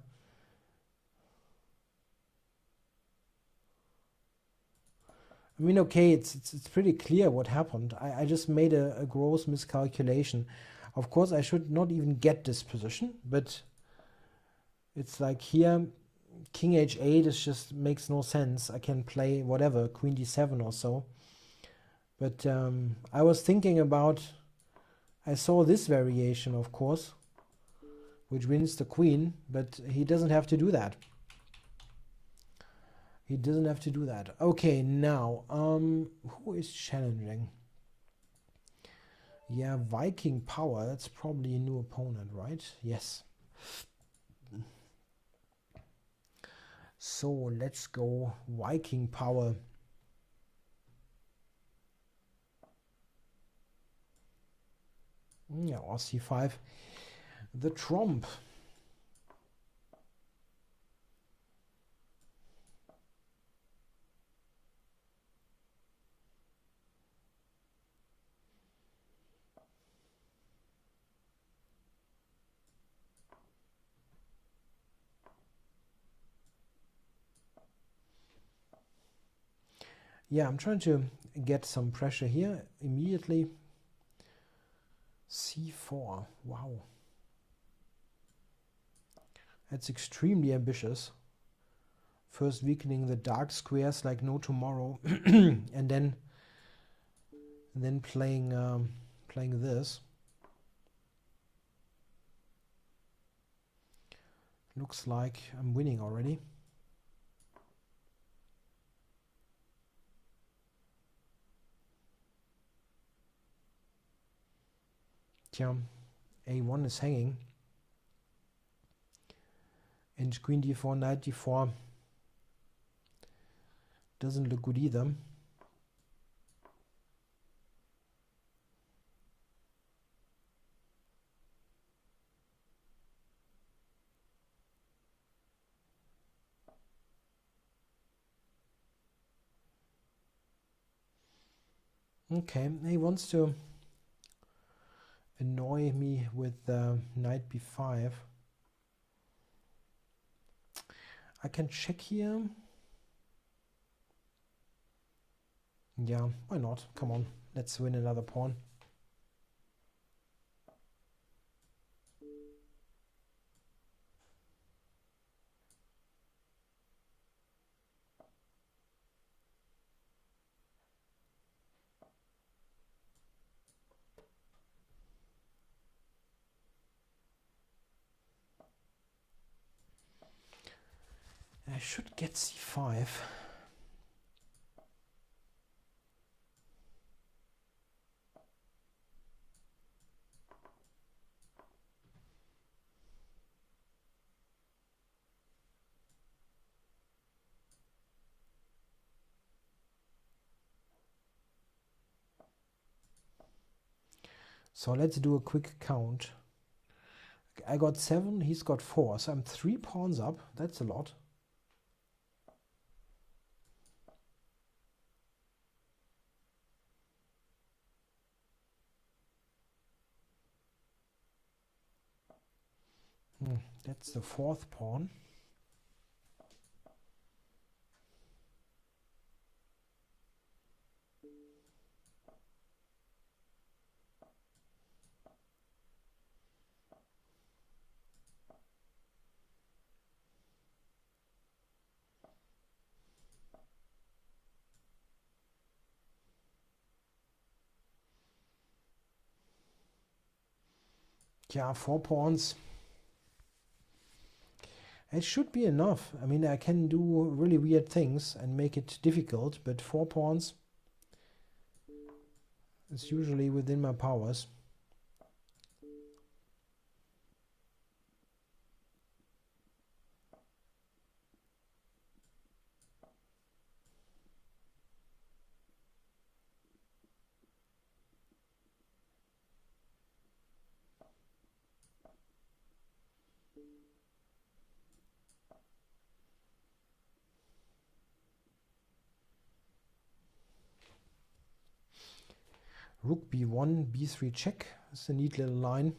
I mean, okay, it's pretty clear what happened. I just made a gross miscalculation. Of course, I should not even get this position, but it's like here, king h8 is just makes no sense. I can play whatever, queen d7 or so. But I was thinking about, I saw this variation, of course, which wins the queen, but he doesn't have to do that. He doesn't have to do that. Okay, now, who is challenging? Yeah, VikingPower, that's probably a new opponent, right? Yes. So let's go VikingPower. Yeah, or c5. The trump. Yeah, I'm trying to get some pressure here immediately. c4. Wow. That's extremely ambitious. First weakening the dark squares like no tomorrow, and then playing this. Looks like I'm winning already. Tja, a1 is hanging. And queen d4, knight d4 doesn't look good either. Okay, he wants to annoy me with knight b5. I can check here. Yeah, why not? Come on, let's win another pawn. I should get c5. So let's do a quick count. I got 7, he's got 4, so I'm 3 pawns up. That's a lot. That's the 4th pawn. Yeah, 4 pawns. It should be enough. I mean, I can do really weird things and make it difficult, but 4 pawns is usually within my powers. Rook b1, b3 check. It's a neat little line.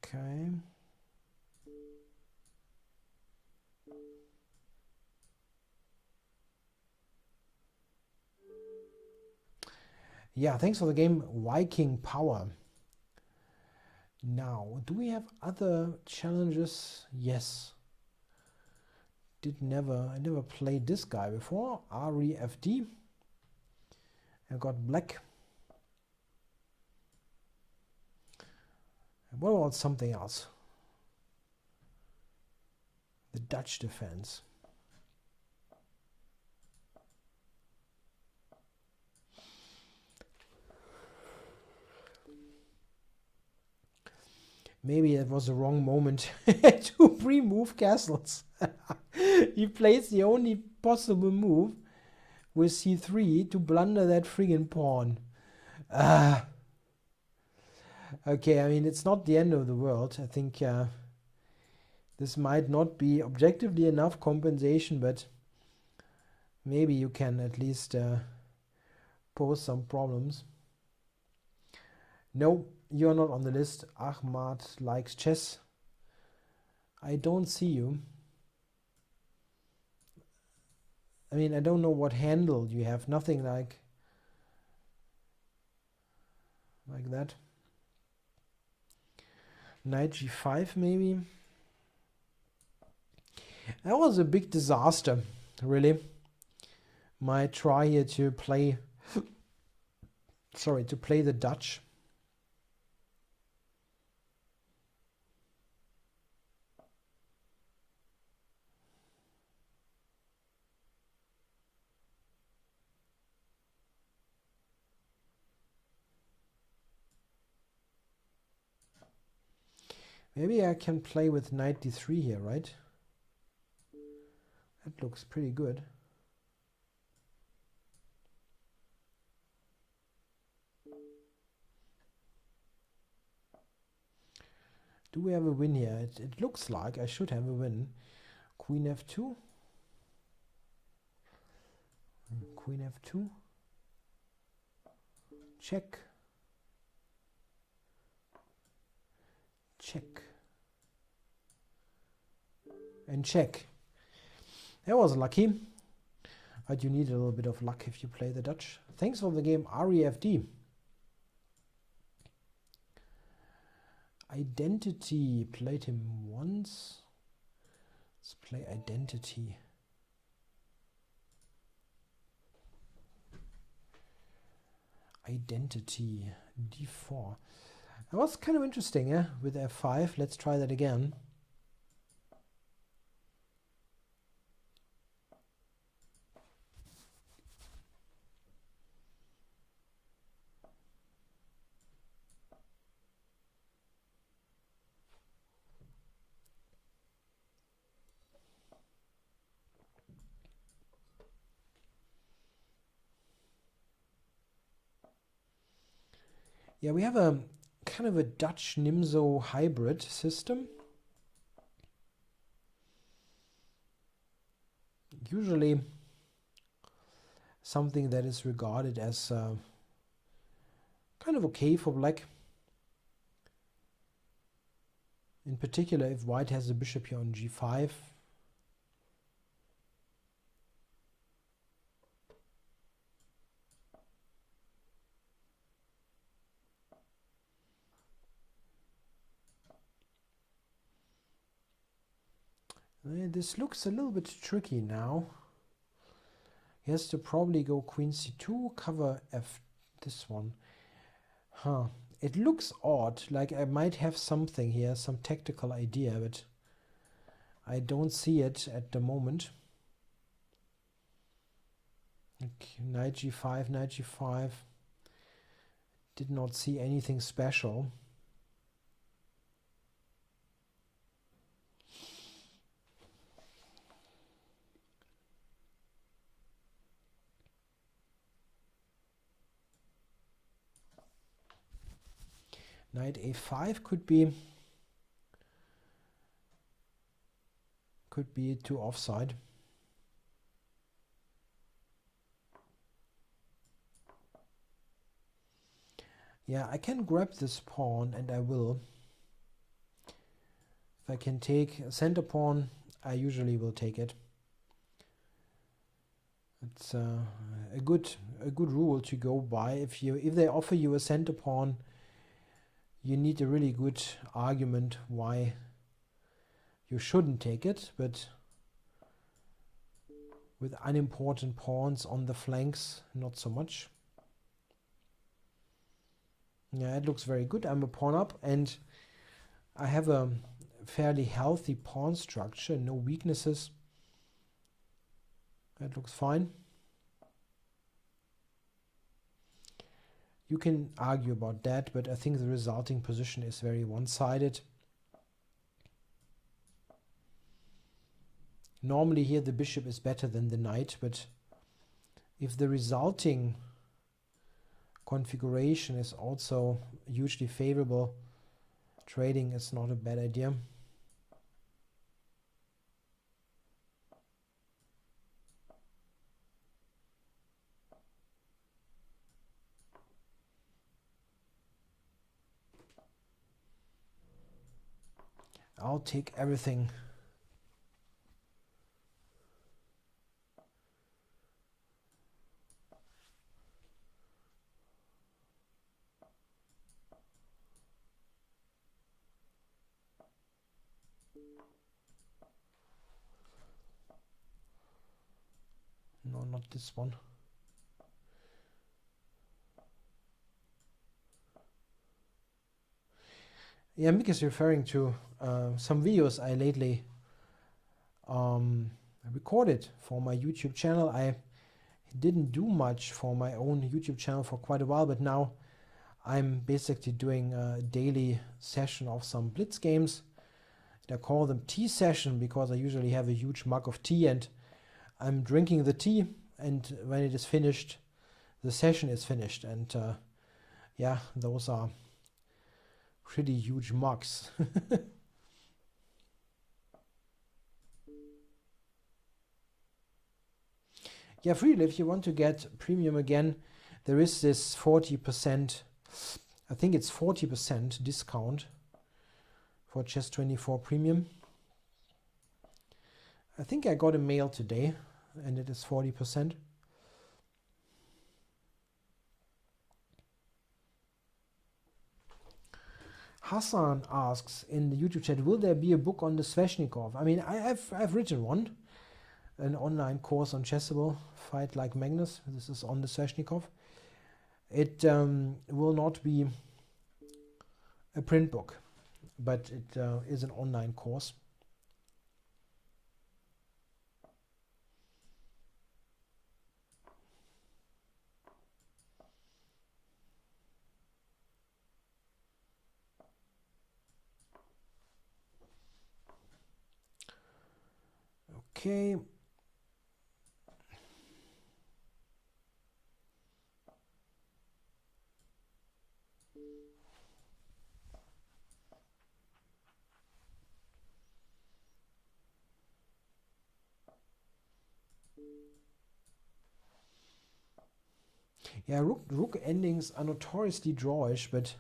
Okay. Yeah, thanks for the game, VikingPower. Now, do we have other challenges? Yes. I never played this guy before. REFD. I got black. What about something else? The Dutch defense. Maybe it was the wrong moment to pre-move castles. He plays the only possible move with c3 to blunder that friggin' pawn. Okay, I mean, it's not the end of the world. I think this might not be objectively enough compensation, but maybe you can at least pose some problems. No, you're not on the list. Ahmad likes chess. I don't see you. I mean, I don't know what handle you have. Nothing like that. Knight g5 maybe. That was a big disaster, really. My try here to play, sorry, to play the Dutch. Maybe I can play with knight d3 here, right? That looks pretty good. Do we have a win here? It looks like I should have a win. Queen f2. Queen f2. Check. Check. And check. That was lucky. But you need a little bit of luck if you play the Dutch. Thanks for the game, REFD. Identity. Played him once. Let's play identity. Identity. d4. That was kind of interesting, yeah? With f5. Let's try that again. Yeah, we have a kind of a Dutch-Nimzo hybrid system. Usually something that is regarded as kind of okay for black. In particular, if white has a bishop here on g5. This looks a little bit tricky now. He has to probably go queen c2, cover f this one. Huh. It looks odd, like I might have something here, some tactical idea, but I don't see it at the moment. Okay, knight g5, knight g5. Did not see anything special. Knight a5 could be to offside. Yeah, I can grab this pawn, and I will. If I can take a center pawn, I usually will take it. It's a good rule to go by. If they offer you a center pawn, you need a really good argument why you shouldn't take it, but with unimportant pawns on the flanks, not so much. Yeah, it looks very good. I'm a pawn up, and I have a fairly healthy pawn structure, no weaknesses. That looks fine. You can argue about that, but I think the resulting position is very one-sided. Normally here the bishop is better than the knight, but if the resulting configuration is also hugely favorable, trading is not a bad idea. I'll take everything. No, not this one. Yeah, Mick is referring to some videos I lately recorded for my YouTube channel. I didn't do much for my own YouTube channel for quite a while, but now I'm basically doing a daily session of some Blitz games. I call them tea session because I usually have a huge mug of tea and I'm drinking the tea, and when it is finished, the session is finished. And yeah, those are pretty huge mugs. Yeah, Friedel, if you want to get premium again, there is this 40%, I think it's 40% discount for Chess24 Premium. I think I got a mail today and it is 40%. Hassan asks in the YouTube chat, will there be a book on the Sveshnikov? I mean, I've written one, an online course on Chessable, Fight Like Magnus. This is on the Sveshnikov. It will not be a print book, but it is an online course. Okay. Yeah, rook endings are notoriously drawish, but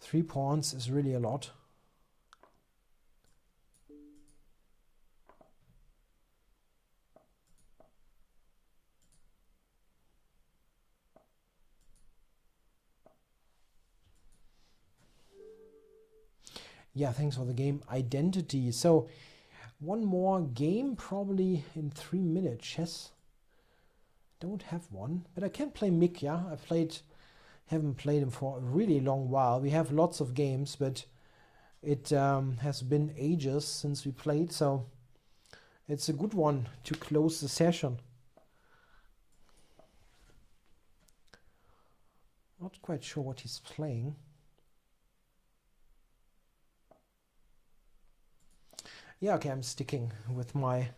3 pawns is really a lot. Yeah, thanks for the game. Identity. So one more game probably in 3 minutes. Chess. Don't have one, but I can play Mick. Yeah, haven't played him for a really long while. We have lots of games, but it has been ages since we played, so it's a good one to close the session. Not quite sure what he's playing. Yeah, okay, I'm sticking with my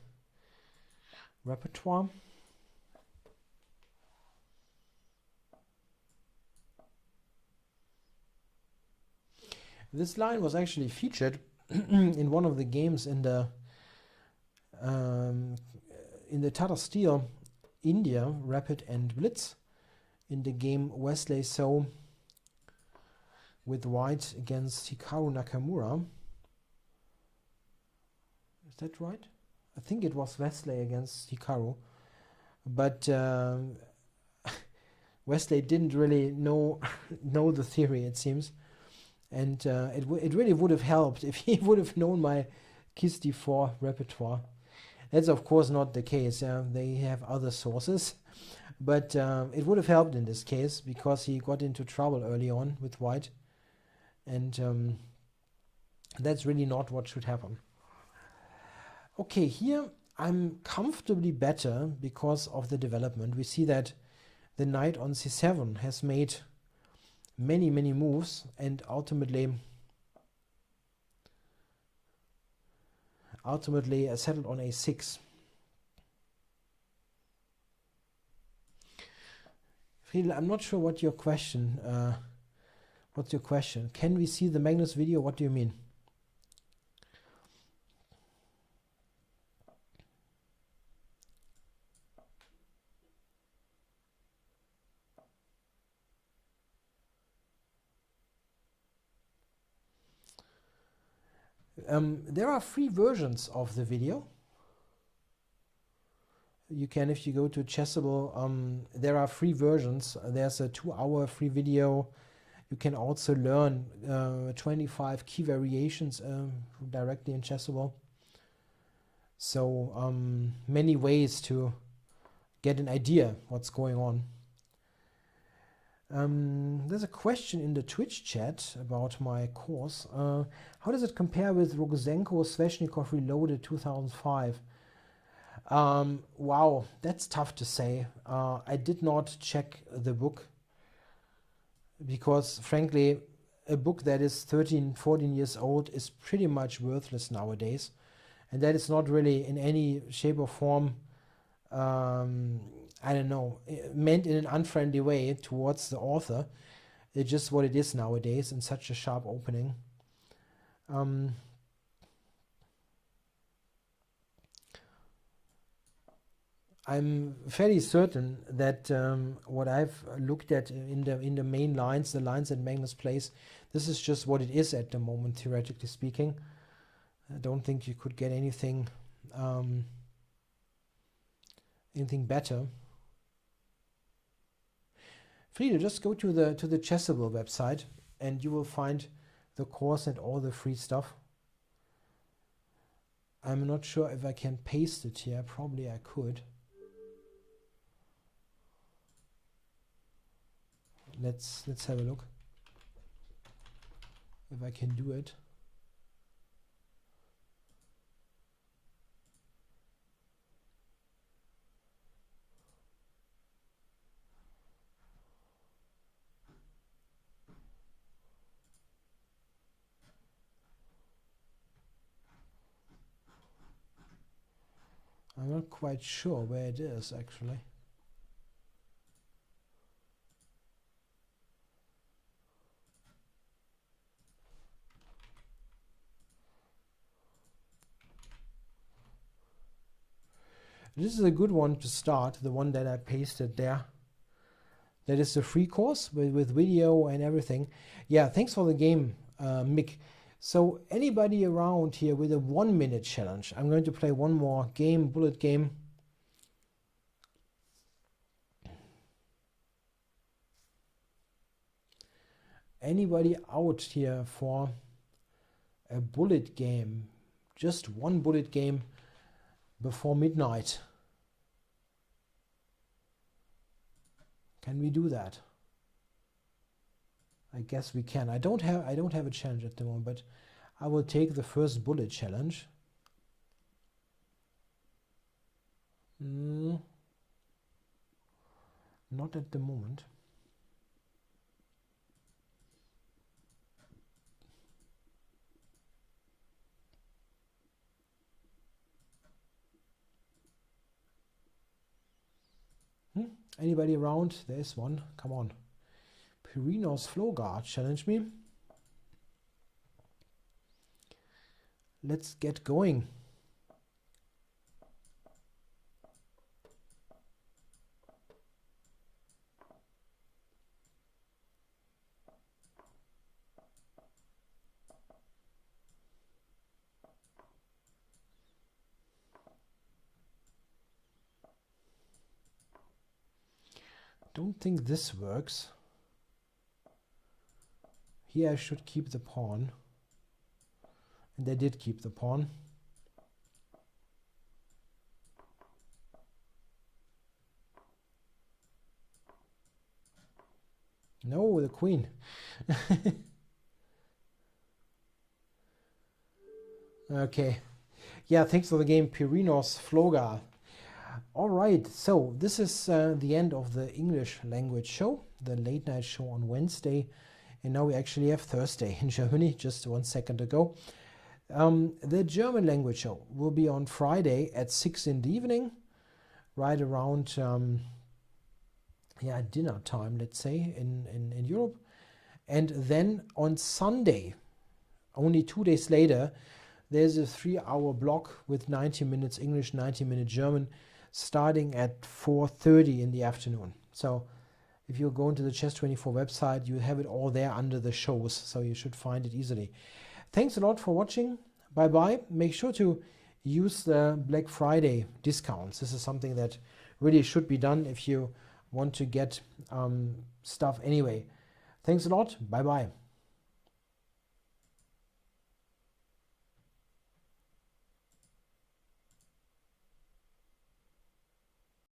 repertoire. This line was actually featured in one of the games in the Tata Steel India Rapid and Blitz, in the game Wesley So with white against Hikaru Nakamura. Is that right? I think it was Wesley against Hikaru, but Wesley didn't really know the theory, it seems, and it really would have helped if he would have known my Kiss D4 repertoire. That's of course not the case. They have other sources, but it would have helped in this case because he got into trouble early on with white, and that's really not what should happen. Okay, here I'm comfortably better because of the development. We see that the knight on c7 has made many moves and ultimately settled on a6. Friedel, I'm not sure what your question. What's your question? Can we see the Magnus video? What do you mean? There are 3 versions of the video. You can, if you go to Chessable, there are 3 versions. There's a 2-hour free video. You can also learn 25 key variations directly in Chessable. So many ways to get an idea what's going on. There's a question in the Twitch chat about my course. How does it compare with Rogozenko Sveshnikov Reloaded 2005? Wow, that's tough to say. I did not check the book because, frankly, a book that is 13, 14 years old is pretty much worthless nowadays. And that is not really in any shape or form, I don't know, meant in an unfriendly way towards the author. It's just what it is nowadays in such a sharp opening. I'm fairly certain that what I've looked at in the main lines, the lines that Magnus plays, this is just what it is at the moment, theoretically speaking. I don't think you could get anything anything better. Friede, just go to the Chessable website and you will find the course and all the free stuff. I'm not sure if I can paste it here. Probably I could. Let's have a look if I can do it. I'm not quite sure where it is actually. This is a good one to start, the one that I pasted there. That is the free course with video and everything. Yeah, thanks for the game, Mick. So anybody around here with a 1 minute challenge? I'm going to play one more game, bullet game. Anybody out here for a bullet game? Just one bullet game before midnight. Can we do that? I guess we can. I don't have a challenge at the moment, but I will take the first bullet challenge. Not at the moment. Anybody around? There's one. Come on. Perinos Flowguard, challenge me. Let's get going. Don't think this works. Here I should keep the pawn. And I did keep the pawn. No, the queen. Okay. Yeah, thanks for the game, Perinos Floga. All right, so this is the end of the English language show, the late night show on Wednesday. And now we actually have Thursday in Germany, just 1 second ago. The German language show will be on Friday at 6 in the evening, right around dinner time, let's say, in Europe. And then on Sunday, only 2 days later, there's a 3-hour block with 90 minutes English, 90 minutes German, starting at 4:30 in the afternoon. So if you go into the Chess24 website, you have it all there under the shows, so you should find it easily. Thanks a lot for watching. Bye-bye. Make sure to use the Black Friday discounts. This is something that really should be done if you want to get stuff anyway. Thanks a lot. Bye-bye.